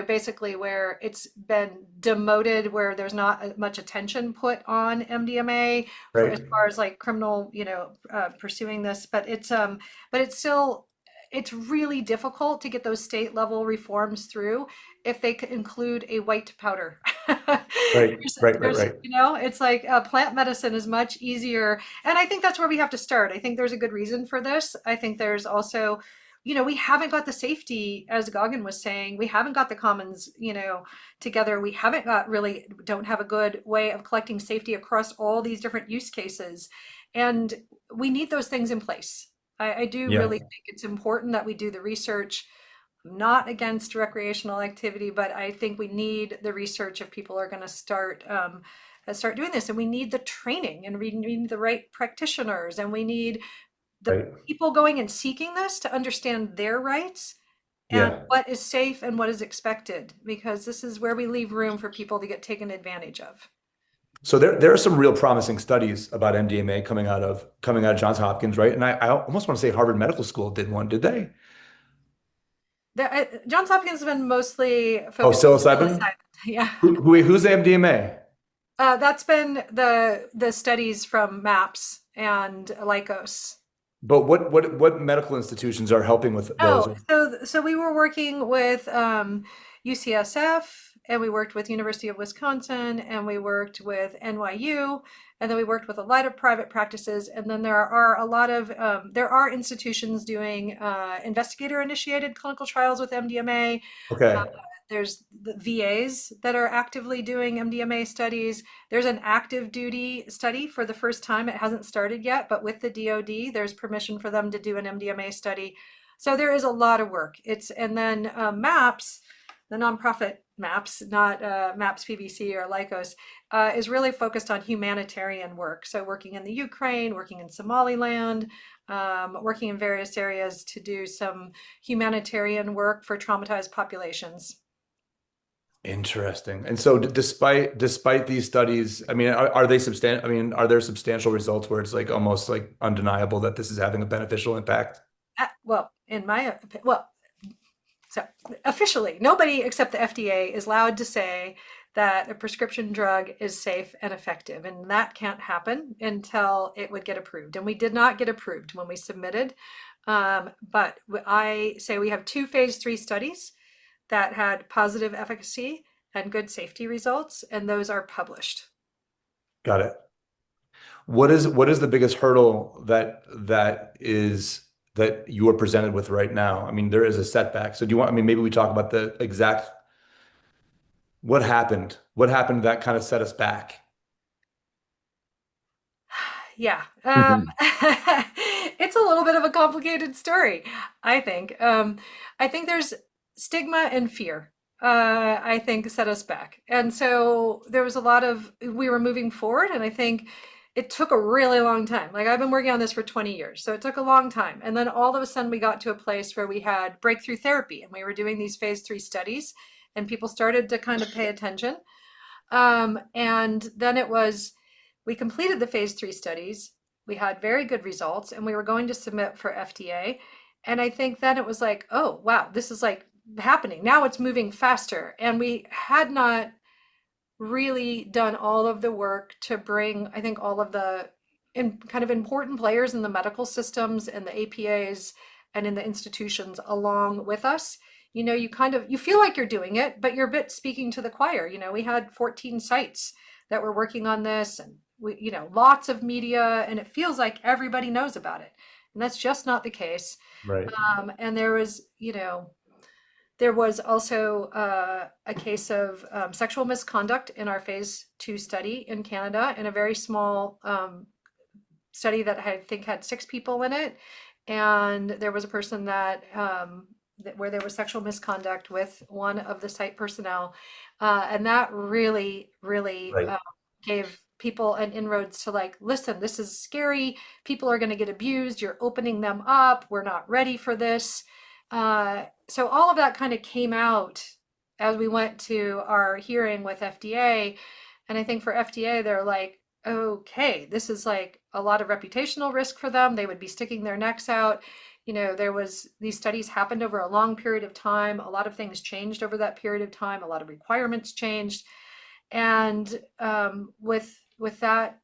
basically where it's been demoted, where there's not much attention put on MDMA as far as like criminal, pursuing this. But it's still, it's really difficult to get those state level reforms through if they could include a white powder. Right. It's like plant medicine is much easier. And I think that's where we have to start. I think there's a good reason for this. I think there's also, we haven't got the safety, as Gagan was saying, we haven't got the commons, together. We haven't got don't have a good way of collecting safety across all these different use cases. And we need those things in place. I do Yeah. really think it's important that we do the research. I'm not against recreational activity, but I think we need the research if people are going to start doing this. And we need the training, and we need the right practitioners, and we need the Right. people going and seeking this to understand their rights and Yeah. what is safe and what is expected, because this is where we leave room for people to get taken advantage of. So there are some real promising studies about MDMA coming out of Johns Hopkins, right? And I almost want to say Harvard Medical School did one, did they? Johns Hopkins has been mostly Oh, focused on psilocybin? psilocybin. Yeah. Who's the MDMA? That's been the studies from MAPS and Lycos. But what medical institutions are helping with those? Oh, so we were working with UCSF, and we worked with University of Wisconsin, and we worked with NYU, and then we worked with a lot of private practices, and then there are a lot of there are institutions doing investigator-initiated clinical trials with MDMA. Okay. There's the VAs that are actively doing MDMA studies. There's an active duty study for the first time. It hasn't started yet, but with the DoD, there's permission for them to do an MDMA study. So there is a lot of work. And then MAPS, the nonprofit MAPS, not MAPS PBC or Lycos, is really focused on humanitarian work. So working in the Ukraine, working in Somaliland, working in various areas to do some humanitarian work for traumatized populations. Interesting. And so despite these studies, I mean, are they substantial? I mean, are there substantial results where it's like almost like undeniable that this is having a beneficial impact? Well, so officially, nobody except the FDA is allowed to say that a prescription drug is safe and effective, and that can't happen until it would get approved. And we did not get approved when we submitted. But I say we have 2 phase 3 studies that had positive efficacy and good safety results, and those are published. Got it. What is the biggest hurdle that you are presented with right now? I mean, there is a setback. So do you want, I mean, maybe we talk about the exact what happened? What happened that kind of set us back? Yeah. Mhm. It's a little bit of a complicated story, I think. I think there's stigma and fear, I think set us back. And so there was we were moving forward, and I think it took a really long time. Like, I've been working on this for 20 years, so it took a long time. And then all of a sudden we got to a place where we had breakthrough therapy, and we were doing these phase 3 studies, and people started to kind of pay attention. And then we completed the phase 3 studies. We had very good results, and we were going to submit for FDA. And I think then it was like, oh, wow, this is like happening. Now it's moving faster. And we had not really done all of the work to bring, I think, all of the kind of important players in the medical systems and the APAs and in the institutions along with us. You feel like you're doing it, but you're a bit speaking to the choir. We had 14 sites that were working on this, and lots of media, and it feels like everybody knows about it. And that's just not the case. Right. And there was also a case of sexual misconduct in our phase 2 study in Canada, in a very small study that I think had 6 people in it. And there was a person where there was sexual misconduct with one of the site personnel. And that really, really Right. gave people an inroads to, like, listen, this is scary. People are going to get abused. You're opening them up. We're not ready for this. So all of that kind of came out as we went to our hearing with FDA. And I think for FDA, they're like, okay, this is like a lot of reputational risk for them. They would be sticking their necks out. These studies happened over a long period of time. A lot of things changed over that period of time. A lot of requirements changed. And with that,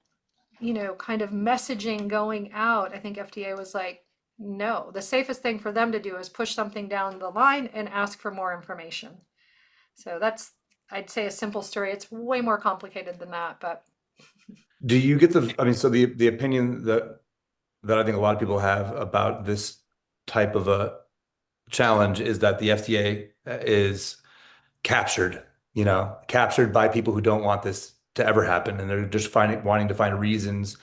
kind of messaging going out, I think FDA was like, no, the safest thing for them to do is push something down the line and ask for more information. So that's, I'd say, a simple story. It's way more complicated than that, but Do you get I mean, so the opinion that I think a lot of people have about this type of a challenge is that the FDA is captured, captured by people who don't want this to ever happen, and they're just wanting to find reasons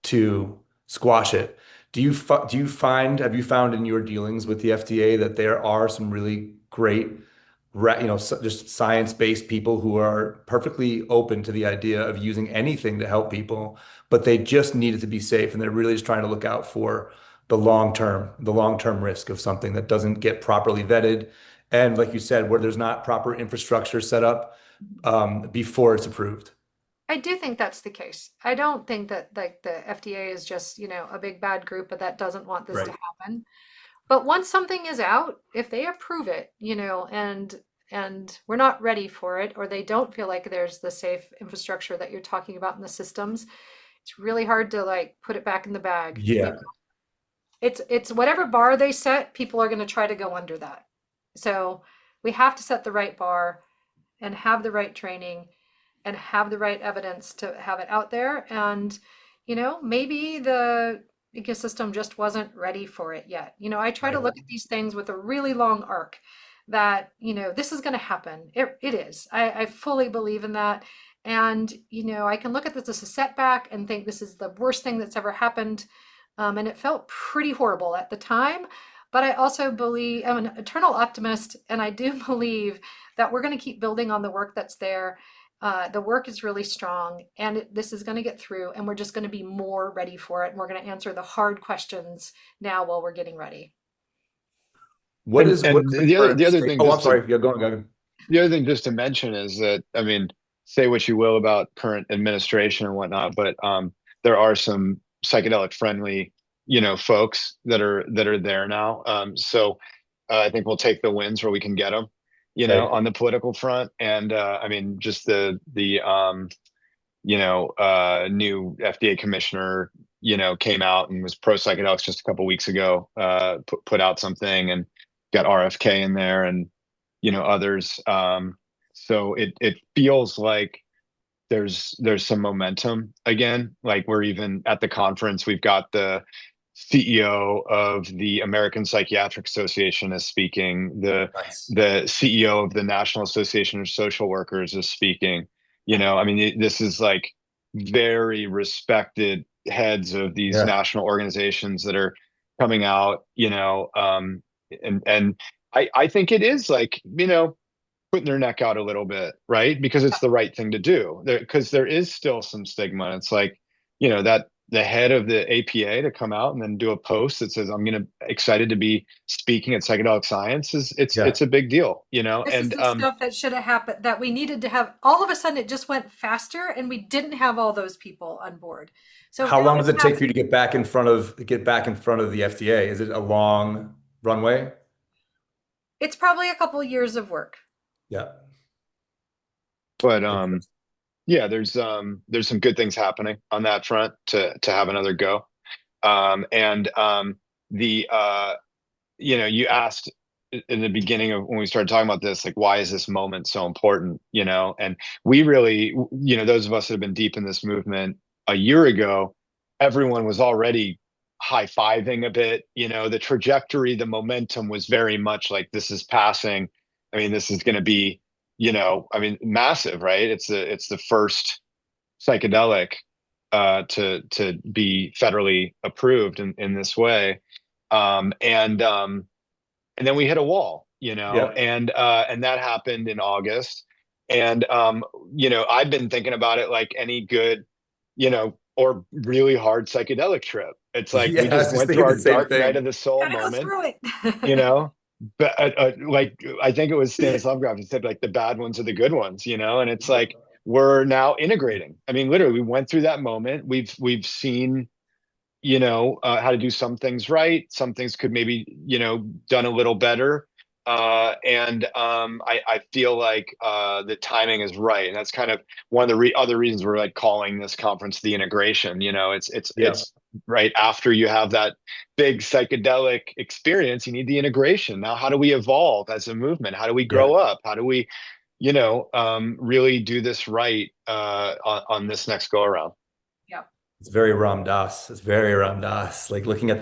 to squash it. Do you find have you found in your dealings with the FDA that there are some really great, just science-based people who are perfectly open to the idea of using anything to help people, but they just need it to be safe, and they're really just trying to look out for the long-term risk of something that doesn't get properly vetted, and like you said, where there's not proper infrastructure set up before it's approved. I do think that's the case. I don't think that like the FDA is just, a big bad group but that doesn't want this to Right. happen. But once something is out, if they approve it, and we're not ready for it, or they don't feel like there's the safe infrastructure that you're talking about in the systems, it's really hard to like put it back in the bag. Yeah. It's whatever bar they set, people are going to try to go under that. So we have to set the right bar and have the right training and have the right evidence to have it out there. And, maybe the ecosystem just wasn't ready for it yet. I try to Right. look at these things with a really long arc that, this is going to happen. It is. I fully believe in that. And, I can look at this as a setback and think this is the worst thing that's ever happened. And it felt pretty horrible at the time. But I also believe I'm an eternal optimist, and I do believe that we're going to keep building on the work that's there. The work is really strong, and this is going to get through, and we're just going to be more ready for it. And we're going to answer the hard questions now while we're getting ready. What And is the the current other state? thing Oh, I'm just to sorry. Yeah, go on, go on. the other thing just to mention is that, I mean, say what you will about current administration and whatnot, but there are some psychedelic friendly, folks that are there now. So I think we'll take the wins where we can get them, Right. on the political front. And I mean, just the new FDA commissioner, came out and was pro psychedelics just a couple weeks ago. Put out something and got RFK in there and others. So it feels like there's some momentum again. Like we're even at the conference, we've got the CEO of the American Psychiatric Association is speaking. The Nice. the CEO of the National Association of Social Workers is speaking. I mean, this is like very respected heads of these Yeah. national organizations that are coming out, and I think it is like, putting their neck out a little bit, right? Because it's the right thing to do. Because there is still some stigma. And it's like, that the head of the APA to come out and then do a post that says, "I'm excited to be speaking at Psychedelic Science," is Yeah. it's a big deal, This is and the stuff that should have happened, that we needed to have. All of a sudden, it just went faster, and we didn't have all those people on board. So How now long does it's it take for you to happening. get back in front of the FDA? Is it a long runway? It's probably a couple years of work. Yeah. but yeah, there's some good things happening on that front to have another go. And the you asked in the beginning of when we started talking about this, like, why is this moment so important? And we really, those of us that have been deep in this movement a year ago, everyone was already high-fiving a bit. The trajectory, the momentum was very much like this is passing. I mean, this is going to be, I mean, massive, right? It's the first psychedelic to be federally approved in this way. And then we hit a wall, Yeah. and that happened in August. And I've been thinking about it like any good, or really hard psychedelic trip. It's like we Yeah. I just was just went through thinking our the same dark night thing. of the soul Gotta go moment, through it. you know. But like I think it was Stanislav Grof who said like the bad ones are the good ones, and it's like we're now integrating. I mean, literally, we went through that moment. We've seen how to do some things right. Some things could maybe, done a little better. And I feel like the timing is right. And that's kind of one of the other reasons we're like calling this conference the integration. Yeah. It's right after you have that big psychedelic experience, you need the integration. Now, how do we evolve as a movement? How do we Yeah. grow up? How do we, really do this right on this next go around? Yeah. It's very Ram Dass. It's very Ram Dass. Like looking at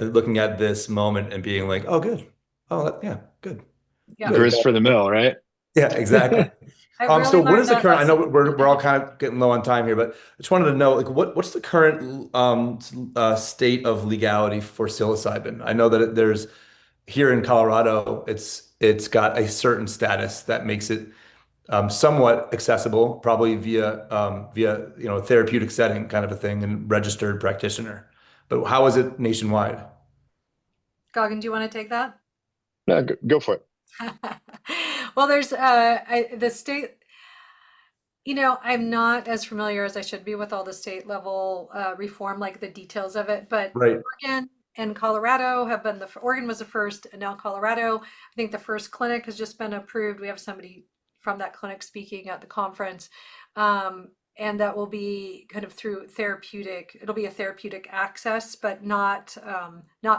this moment and being like, oh, good. Oh, yeah, good, Yeah, good. Grist for the mill, right? Yeah, exactly. I So really what learned is the that current? I know lesson. we're all kind of getting low on time here, but I just wanted to know, like, what's the current state of legality for psilocybin? I know that there's here in Colorado, it's got a certain status that makes it somewhat accessible, probably via therapeutic setting kind of a thing and registered practitioner. But how is it nationwide? Goggin, do you want to take that? No, go for it. Well, there's the state. I'm not as familiar as I should be with all the state level reform, like the details of it. But Right, Oregon and Colorado have been Oregon was the first, and now Colorado. I think the first clinic has just been approved. We have somebody from that clinic speaking at the conference. And that will be kind of through therapeutic. It'll be a therapeutic access, but not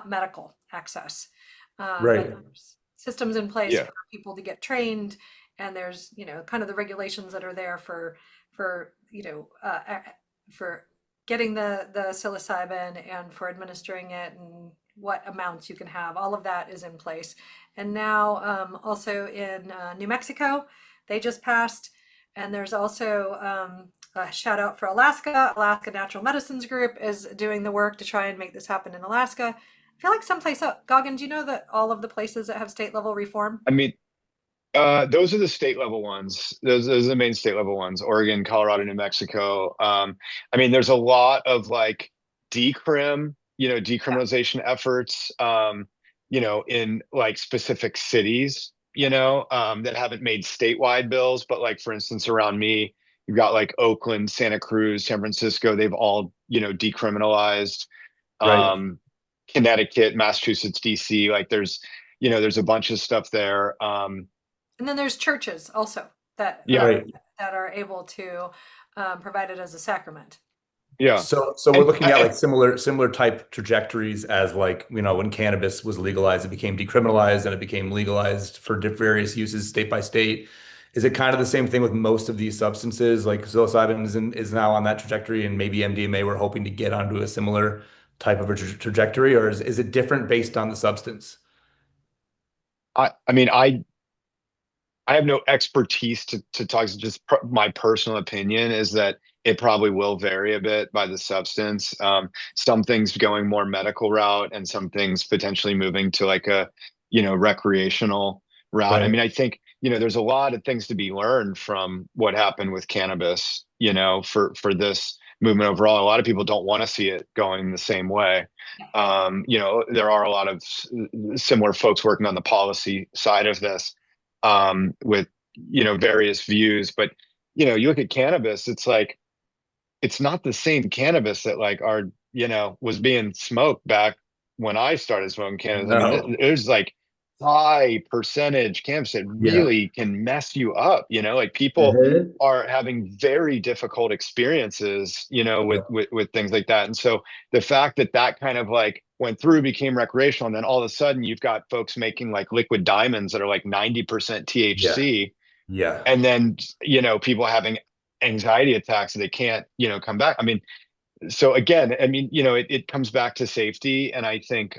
medical access. But right. there's systems in place Yeah. for people to get trained, and there's kind of the regulations that are there for for getting the psilocybin and for administering it and what amounts you can have. All of that is in place. And now also in New Mexico, they just passed. And there's also a shout out for Alaska. Alaska Natural Medicines Group is doing the work to try and make this happen in Alaska. I feel like someplace up. Goggin, do you know that all of the places that have state level reform? I mean, those are the state level ones. Those are the main state level ones: Oregon, Colorado, New Mexico. I mean, there's a lot of like Yeah. decriminalization efforts, in like specific cities, that haven't made statewide bills. But like, for instance, around me, you've got like Oakland, Santa Cruz, San Francisco. They've all, decriminalized. Right. Um, Connecticut, Massachusetts, DC. Like, there's a bunch of stuff there. And then there's churches also that Yeah, Right. that are able to provide it as a sacrament. yeah. So we're And looking at like similar type trajectories as like, when cannabis was legalized, it became decriminalized and it became legalized for various uses state by state. Is it kind of the same thing with most of these substances? Like psilocybin is now on that trajectory, and maybe MDMA we're hoping to get onto a similar type of a trajectory, or is it different based on the substance? I mean, I have no expertise to talk. Just my personal opinion is that it probably will vary a bit by the substance. Some things going more medical route, and some things potentially moving to like a, recreational route. I Right. mean, I think, there's a lot of things to be learned from what happened with cannabis, for this movement overall. A lot of people don't want to see it going the same way. There are a lot of similar folks working on the policy side of this, with various views. But you look at cannabis, it's like it's not the same cannabis that like was being smoked back when I started smoking cannabis. I mean, No. there's like high percentage cannabis that Yeah. really can mess you up. Like people Mhm. are having very difficult experiences, with Yeah. things like that. And so the fact that that kind of like went through, became recreational, and then all of a sudden you've got folks making like liquid diamonds that are like 90% Yeah. THC, Yeah. and then people having anxiety attacks that they can't come back. I mean, so again, I mean, it comes back to safety. And I think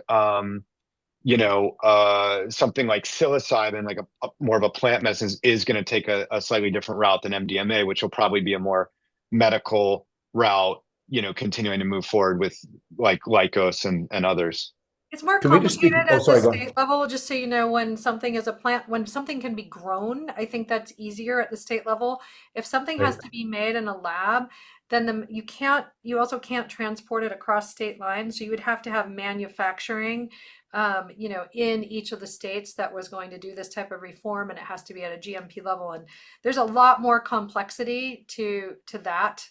something like psilocybin, like a more of a plant medicine, is going to take a slightly different route than MDMA, which will probably be a more medical route, continuing to move forward with like Lycos and others. It's more Can we just speak? complicated Oh, at the sorry, go on. state level, just so you know, when something is a plant, when something can be grown, I think that's easier at the state level. If something has Right. to be made in a lab, then you also can't transport it across state lines. So you would have to have manufacturing, in each of the states that was going to do this type of reform, and it has to be at a GMP level. And there's a lot more complexity to that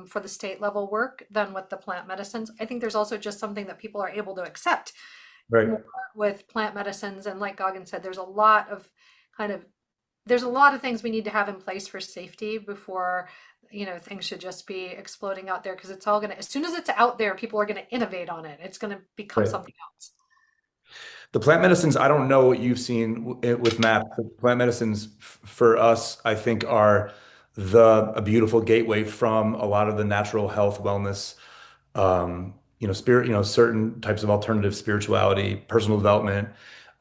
for the state level work than with the plant medicines. I think there's also just something that people are able to accept Right. more with plant medicines. And like Goggin said, kind of there's a lot of things we need to have in place for safety before things should just be exploding out there, because it's all gonna, as soon as it's out there, people are gonna innovate on it. It's gonna become Right. something else. The plant medicines, I don't know what you've seen with MAP. But plant medicines for us, I think, are a beautiful gateway from a lot of the natural health, wellness, spirit, certain types of alternative spirituality, personal development.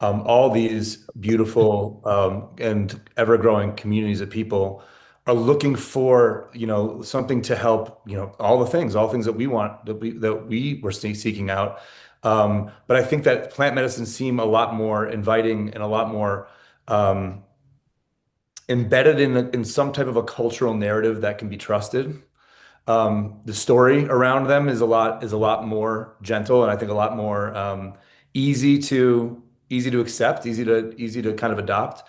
all these beautiful and ever-growing communities of people are looking for, something to help, all things that we want, that we were seeking out. But I think that plant medicines seem a lot more inviting and a lot more um, embedded in some type of a cultural narrative that can be trusted. The story around them is a lot more gentle, and I think a lot more easy to easy to accept, easy to kind of adopt.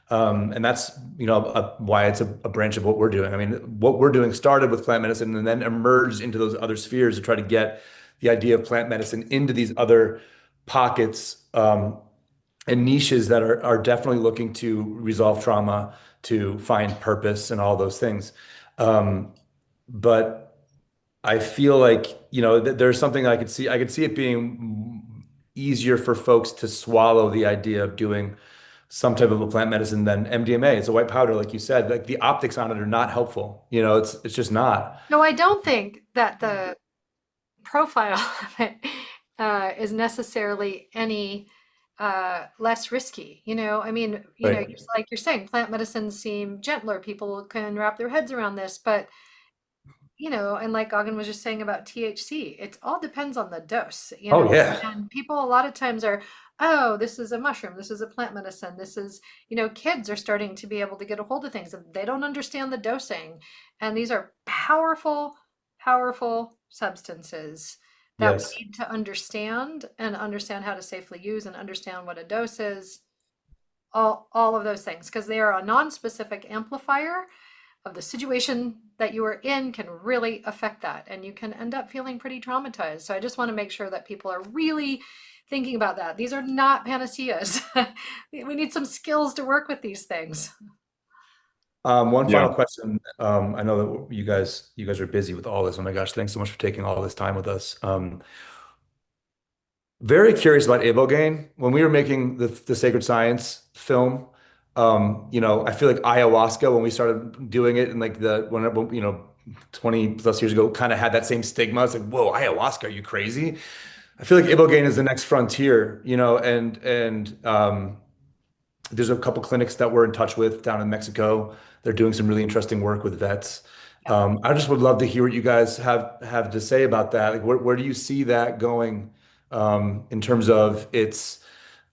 And that's why it's a branch of what we're doing. I mean, what we're doing started with plant medicine and then emerged into those other spheres to try to get the idea of plant medicine into these other pockets and niches that are definitely looking to resolve trauma, to find purpose, and all those things. Um, but I feel like, there's something I could see it being easier for folks to swallow the idea of doing some type of a plant medicine than MDMA. It's a white powder, like you said. Like the optics on it are not helpful. It's just not. No, I don't think that the profile of it is necessarily any less risky. I mean, Right. like you're saying, plant medicines seem gentler. People can wrap their heads around this, but and like Gagan was just saying about THC, it all depends on the dose, Oh yeah. and people a lot of times are, oh, this is a mushroom, this is a plant medicine, this is, kids are starting to be able to get a hold of things and they don't understand the dosing. And these are powerful, powerful substances that we Yes. need to understand and understand how to safely use and understand what a dose is, all of those things, because they are a non-specific amplifier of the situation that you are in can really affect that, and you can end up feeling pretty traumatized. So I just want to make sure that people are really thinking about that. These are not panaceas. We need some skills to work with these things. One Yeah. final question. I know that you guys are busy with all this. Oh my gosh, thanks so much for taking all this time with us. Very curious about ibogaine. When we were making the Sacred Science film, I feel like ayahuasca, when we started doing it, and like 20 plus years ago, kind of had that same stigma. It's like, whoa, ayahuasca, are you crazy? I feel like ibogaine is the next frontier, and there's a couple clinics that we're in touch with down in Mexico. They're doing some really interesting work with vets. Yeah. I just would love to hear what you guys have to say about that. Like, where do you see that going in terms of its,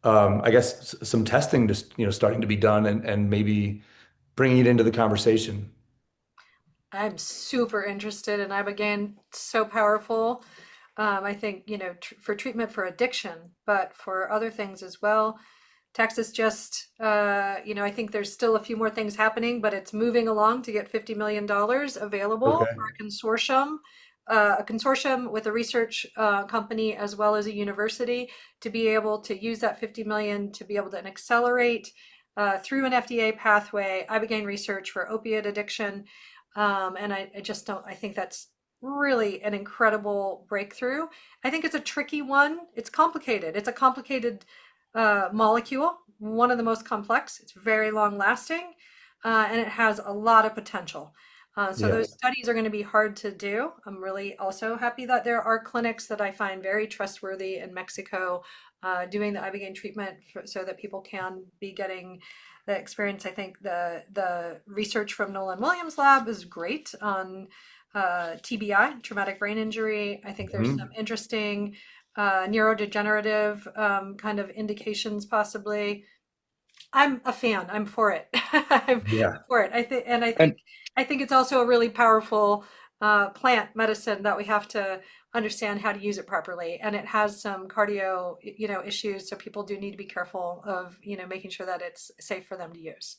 I guess, some testing just starting to be done and maybe bringing it into the conversation. I'm super interested in ibogaine. So powerful. I think, for treatment for addiction, but for other things as well. Texas just, I think there's still a few more things happening, but it's moving along to get $50 million available for Okay. a consortium with a research company as well as a university to be able to use that 50 million to be able to accelerate through an FDA pathway ibogaine research for opiate addiction. And I just don't, I think that's really an incredible breakthrough. I think it's a tricky one. It's complicated. It's a complicated molecule, one of the most complex. It's very long lasting, and it has a lot of potential. So Yeah. those studies are going to be hard to do. I'm really also happy that there are clinics that I find very trustworthy in Mexico doing the ibogaine treatment so that people can be getting the experience. I think the research from Nolan Williams' lab is great on TBI, traumatic brain injury. I think there's some Mhm. interesting neurodegenerative kind of indications possibly. I'm a fan. I'm for it. I'm Yeah. for it. I And think it's also a really powerful plant medicine that we have to understand how to use it properly. And it has some cardio, issues, so people do need to be careful of, making sure that it's safe for them to use.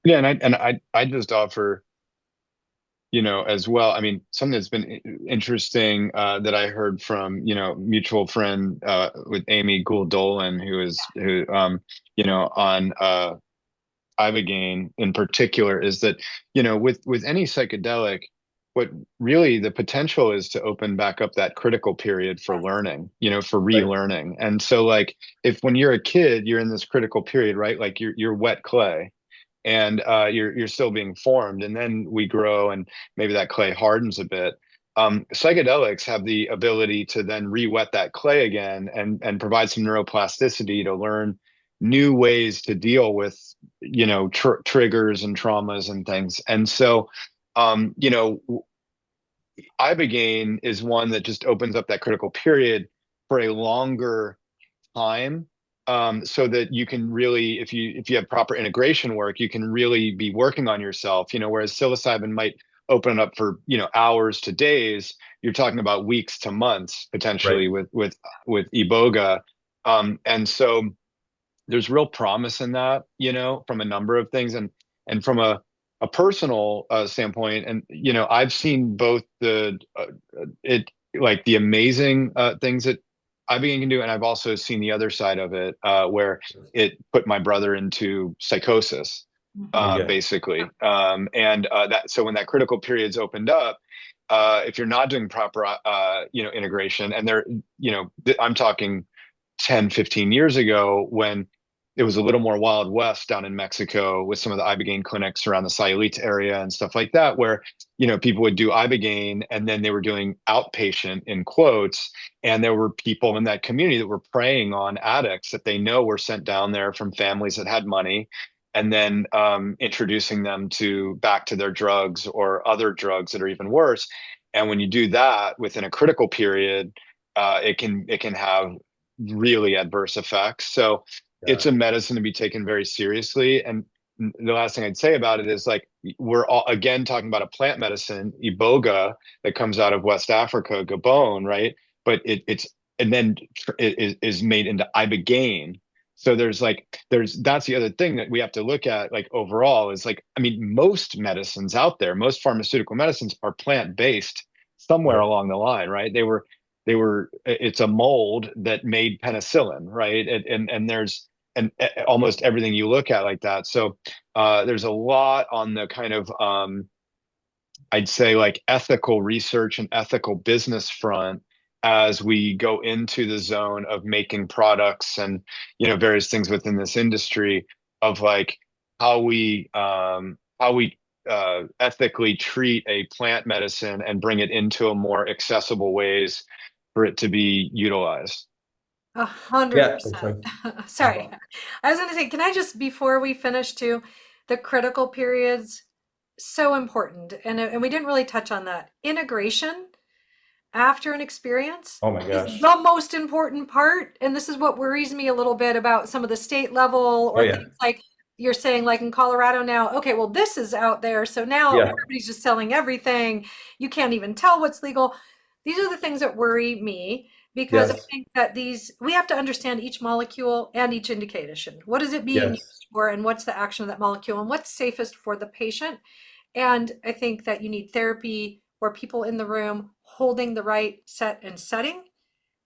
yeah, and I just offer, as well. I mean, something that's been interesting that I heard from, mutual friend with Amy Gould Dolan, who on ibogaine in particular, is that, with any psychedelic, what really the potential is to open back up that critical period for Yes. learning, for Right. relearning. And so, like, if when you're a kid, you're in this critical period, right? Like you're wet clay, and you're still being formed, and then we grow, and maybe that clay hardens a bit. Psychedelics have the ability to then re-wet that clay again and provide some neuroplasticity to learn new ways to deal with, triggers and traumas and things. And so, ibogaine is one that just opens up that critical period for a longer time, so that you can really, if you have proper integration work, you can really be working on yourself. Whereas psilocybin might open up for hours to days, you're talking about weeks to months Right. potentially with iboga. And so there's real promise in that, from a number of things, and from a personal standpoint. And I've seen both it like the amazing things that ibogaine can do, and I've also seen the other side of it, where it put my brother into psychosis, Yeah. basically. And that so when that critical period's opened up, if you're not doing proper integration, and I'm talking 10, 15 years ago, when it was a little more Wild West down in Mexico with some of the ibogaine clinics around the Sayulita area and stuff like that, where, people would do ibogaine and then they were doing outpatient in quotes. And there were people in that community that were preying on addicts that they know were sent down there from families that had money, and then introducing them back to their drugs or other drugs that are even worse. And when you do that within a critical period, it can have really adverse effects. So Yeah. it's a medicine to be taken very seriously. And the last thing I'd say about it is, like, we're all again talking about a plant medicine, iboga, that comes out of West Africa, Gabon, right? But it's and then it is made into ibogaine. So there's that's the other thing that we have to look at, like, overall, is, like, I mean, most medicines out there, most pharmaceutical medicines are plant based somewhere Right. along the line, right? It's a mold that made penicillin, right? And there's and almost everything you look at like that. So there's a lot on the kind of I'd say, like, ethical research and ethical business front as we go into the zone of making products and various things within this industry, of, like, how we ethically treat a plant medicine and bring it into a more accessible ways for it to be utilized. Yeah. 100%. Sorry. I was going to say, can I just, before we finish too, the critical periods, so important. And we didn't really touch on that. Integration after an experience Oh my is gosh. the most important part. And this is what worries me a little bit about some of the state level Oh or yeah. things like you're saying, like in Colorado now, okay, well, this is out there. So now Yeah. everybody's just selling everything. You can't even tell what's legal. These are the things that worry me because I Yes. think that we have to understand each molecule and each indication. What is it being Yes. used for, and what's the action of that molecule, and what's safest for the patient? And I think that you need therapy or people in the room holding the right set and setting.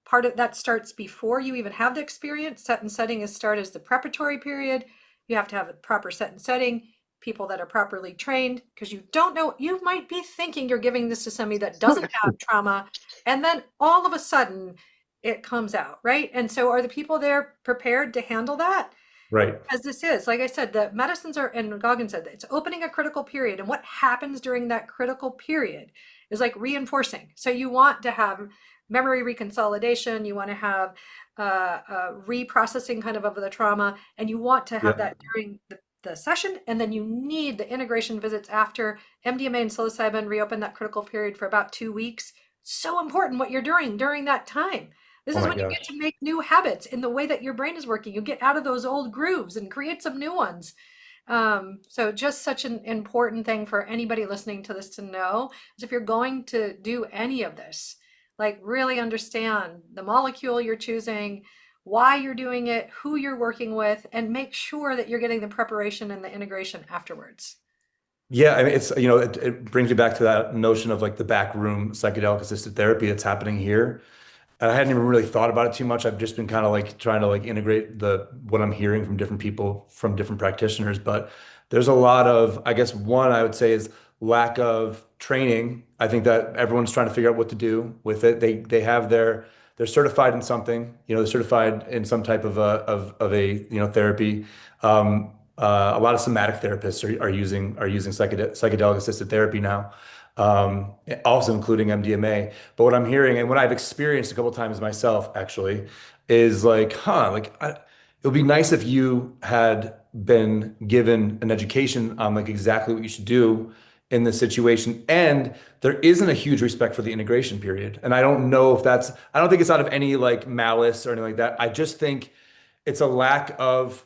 Part of that starts before you even have the experience. Set and setting is start as the preparatory period. You have to have a proper set and setting, people that are properly trained, because you don't know, you might be thinking you're giving this to somebody that doesn't have trauma, and then all of a sudden it comes out, right? And so are the people there prepared to handle that? Right. As this is, like I said, the medicines are, and Goggin said, that it's opening a critical period. And what happens during that critical period is like reinforcing. So you want to have memory reconsolidation, you want to have reprocessing kind of the trauma, and you want to have Yeah. that during the session. And then you need the integration visits after. MDMA and psilocybin reopen that critical period for about 2 weeks. So important what you're doing during that time. This Oh is my when you get gosh. to make new habits in the way that your brain is working. You get out of those old grooves and create some new ones. So just such an important thing for anybody listening to this to know is, if you're going to do any of this, like, really understand the molecule you're choosing, why you're doing it, who you're working with, and make sure that you're getting the preparation and the integration afterwards. Yeah, I mean, it brings you back to that notion of, like, the back room psychedelic assisted therapy that's happening here. And I hadn't even really thought about it too much. I've just been kind of like trying to, like, integrate the what I'm hearing from different people, from different practitioners. But there's a lot of, I guess, one I would say is lack of training. I think that everyone's trying to figure out what to do with it. They have they're certified in something, they're certified in some type of a therapy. A lot of somatic therapists are using psychedelic assisted therapy now. um, also including MDMA. But what I'm hearing and what I've experienced a couple times myself actually is like, it would be nice if you had been given an education on like exactly what you should do in this situation. And there isn't a huge respect for the integration period. And I don't know if I don't think it's out of any like malice or anything like that. I just think it's a lack of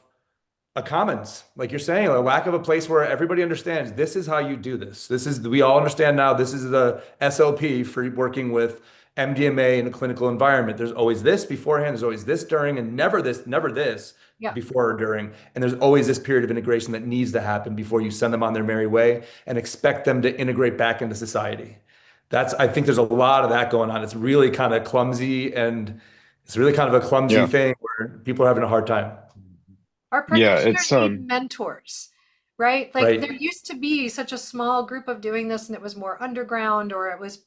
a commons, like you're saying, a lack of a place where everybody understands this is how you do this. We all understand now this is the SOP for working with MDMA in a clinical environment. There's always this beforehand, there's always this during, and never this Yeah. before or during. And there's always this period of integration that needs to happen before you send them on their merry way and expect them to integrate back into society. I think there's a lot of that going on. It's really kind of clumsy and it's really kind of a clumsy Yeah. thing where people are having a hard time. Our Yeah. practitioners need mentors, right? Like there Right. used to be such a small group of doing this, and it was more underground, or it was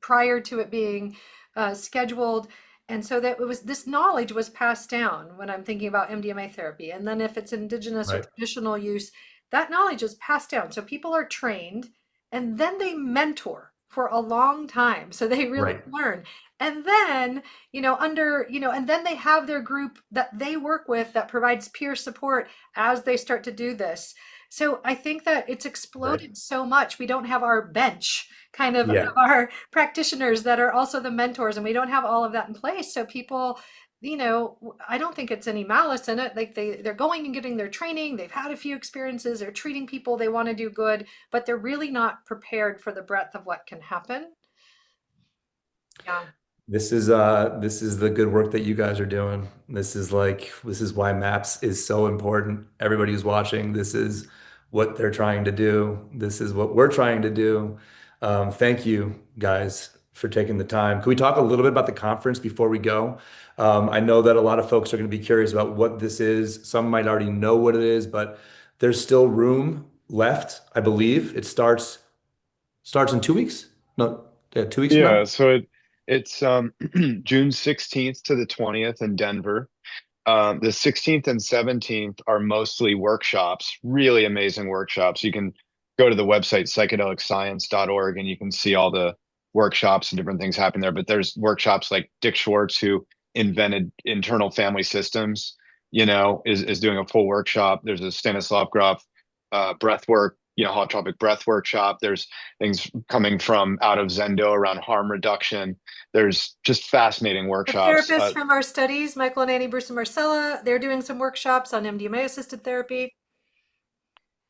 prior to it being scheduled. And so that it was this knowledge was passed down when I'm thinking about MDMA therapy. And then if it's indigenous or Right. traditional use, that knowledge is passed down. So people are trained and then they mentor for a long time. So they really Right. learn. And then, and then they have their group that they work with that provides peer support as they start to do this. So I think that it's Right. exploded so much. We don't have our bench kind of Yeah. our practitioners that are also the mentors, and we don't have all of that in place. So people, I don't think it's any malice in it. Like they're going and getting their training, they've had a few experiences, they're treating people, they want to do good, but they're really not prepared for the breadth of what can happen. Yeah. This is the good work that you guys are doing. This is why MAPS is so important. Everybody who's watching, this is what they're trying to do. This is what we're trying to do. Thank you guys for taking the time. Can we talk a little bit about the conference before we go? I know that a lot of folks are going to be curious about what this is. Some might already know what it is, but there's still room left, I believe. It starts in 2 weeks. No, yeah, 2 weeks from Yeah. now. So it's June 16th to the 20th in Denver. The 16th and 17th are mostly workshops, really amazing workshops. You can go to the website psychedelicscience.org and you can see all the workshops and different things happen there. But there's workshops like Dick Schwartz, who invented internal family systems, is doing a full workshop. There's a Stanislav Grof breath work, holotropic breath workshop. There's things coming from out of Zendo around harm reduction. There's just fascinating The workshops. therapists from our studies, Michael and Annie, Bruce and Marcella, they're doing some workshops on MDMA assisted therapy.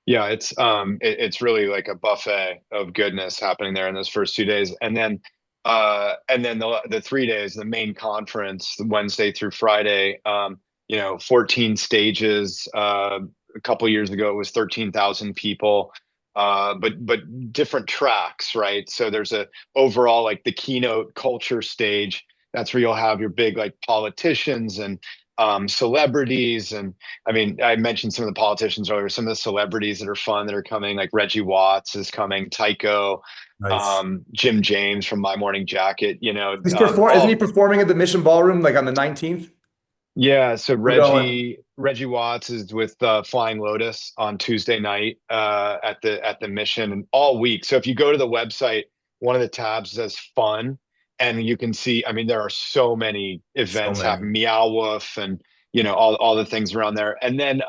Yeah, it's really like a buffet of goodness happening there in those first 2 days, and then the 3 days, the main conference, Wednesday through Friday. 14 stages. A couple years ago, it was 13,000 people, but different tracks, right? So there's a overall like the keynote culture stage. That's where you'll have your big like politicians and celebrities. And I mean, I mentioned some of the politicians earlier, some of the celebrities that are fun that are coming, like Reggie Watts is coming, Tycho, Nice. Jim James from My Morning Jacket, Isn't he all. performing at the Mission Ballroom like on the 19th? Yeah, so We're going. Reggie Watts is with Flying Lotus on Tuesday night at the Mission, and all week. So if you go to the website, one of the tabs says fun, and you can see. I mean, there are so many So events many. happening. Meow Wolf, and all the things around there, and then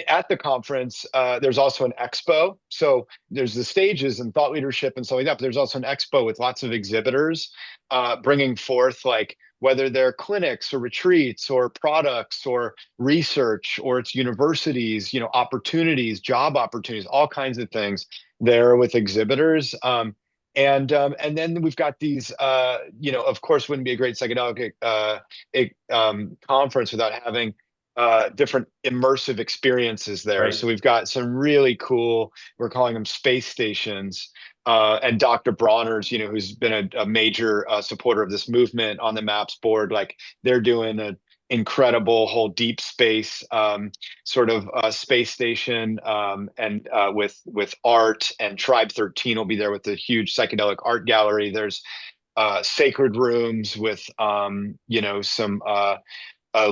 at the conference, there's also an expo. So there's the stages and thought leadership and stuff like that. But there's also an expo with lots of exhibitors bringing forth like whether they're clinics or retreats or products or research or it's universities, opportunities, job opportunities, all kinds of things there with exhibitors. And then we've got these, of course, wouldn't be a great psychedelic conference without having different immersive experiences there. Right. So we've got some really cool, we're calling them space stations. And Dr. Bronner's, who's been a major supporter of this movement on the MAPS board, like they're doing an incredible whole deep space sort of space station, and with art, and Tribe 13 will be there with the huge psychedelic art gallery. There's sacred rooms with some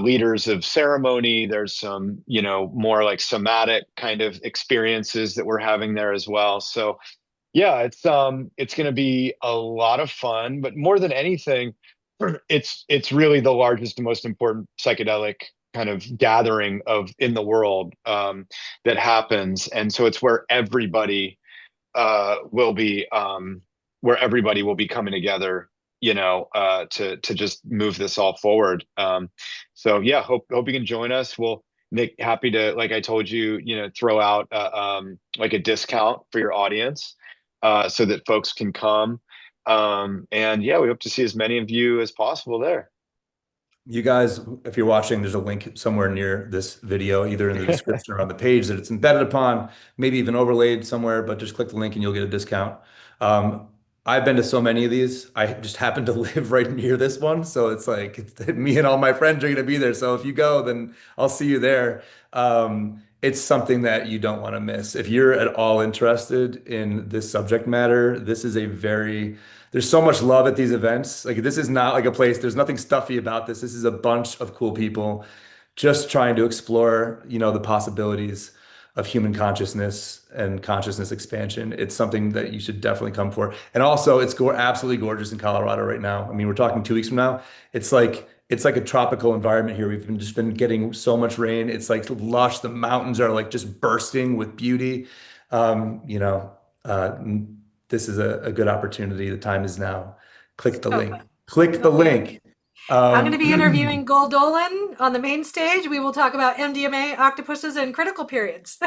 leaders of ceremony. There's some, more like somatic kind of experiences that we're having there as well. So Yeah, it's going to be a lot of fun, but more than anything, it's really the largest and most important psychedelic kind of gathering of in the world that happens, and so it's where everybody will be coming together, to just move this all forward. So yeah, hope you can join us. We'll Nick, happy to, like I told you, throw out like a discount for your audience, so that folks can come. And yeah, we hope to see as many of you as possible there. You guys, if you're watching, there's a link somewhere near this video, either in the description or on the page that it's embedded upon, maybe even overlaid somewhere, but just click the link and you'll get a discount. Um, I've been to so many of these. I just happen to live right near this one. So it's like me and all my friends are going to be there. So if you go, then I'll see you there. It's something that you don't want to miss. If you're at all interested in this subject matter, this is a very there's so much love at these events. Like this is not like a place, there's nothing stuffy about this. This is a bunch of cool people just trying to explore, the possibilities of human consciousness and consciousness expansion. It's something that you should definitely come for. And also, it's absolutely gorgeous in Colorado right now. I mean, we're talking 2 weeks from now. It's like a tropical environment here. We've just been getting so much rain. It's like lush. The mountains are like just bursting with beauty. Um, you know, uh, this is a good opportunity. The time is now. Click the So link. fun. Click the Okay. link. I'm going to be Um, interviewing Goldolan on the main stage. We will talk about MDMA, octopuses, and critical periods.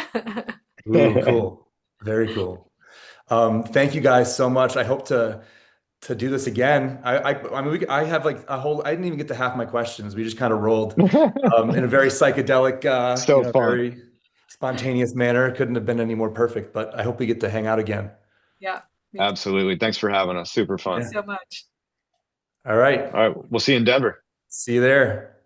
ooh, cool. Very cool. Thank you guys so much. I hope to do this again. I mean, I have like a whole. I didn't even get to half my questions. We just kind of rolled in a very psychedelic, So fun. very spontaneous manner. Couldn't have been any more perfect. But I hope we get to hang out again. Yeah, me too. Absolutely. Thanks for having us. Super fun. Thanks Yeah. so much. All right. All right. We'll see you in Denver. See you there.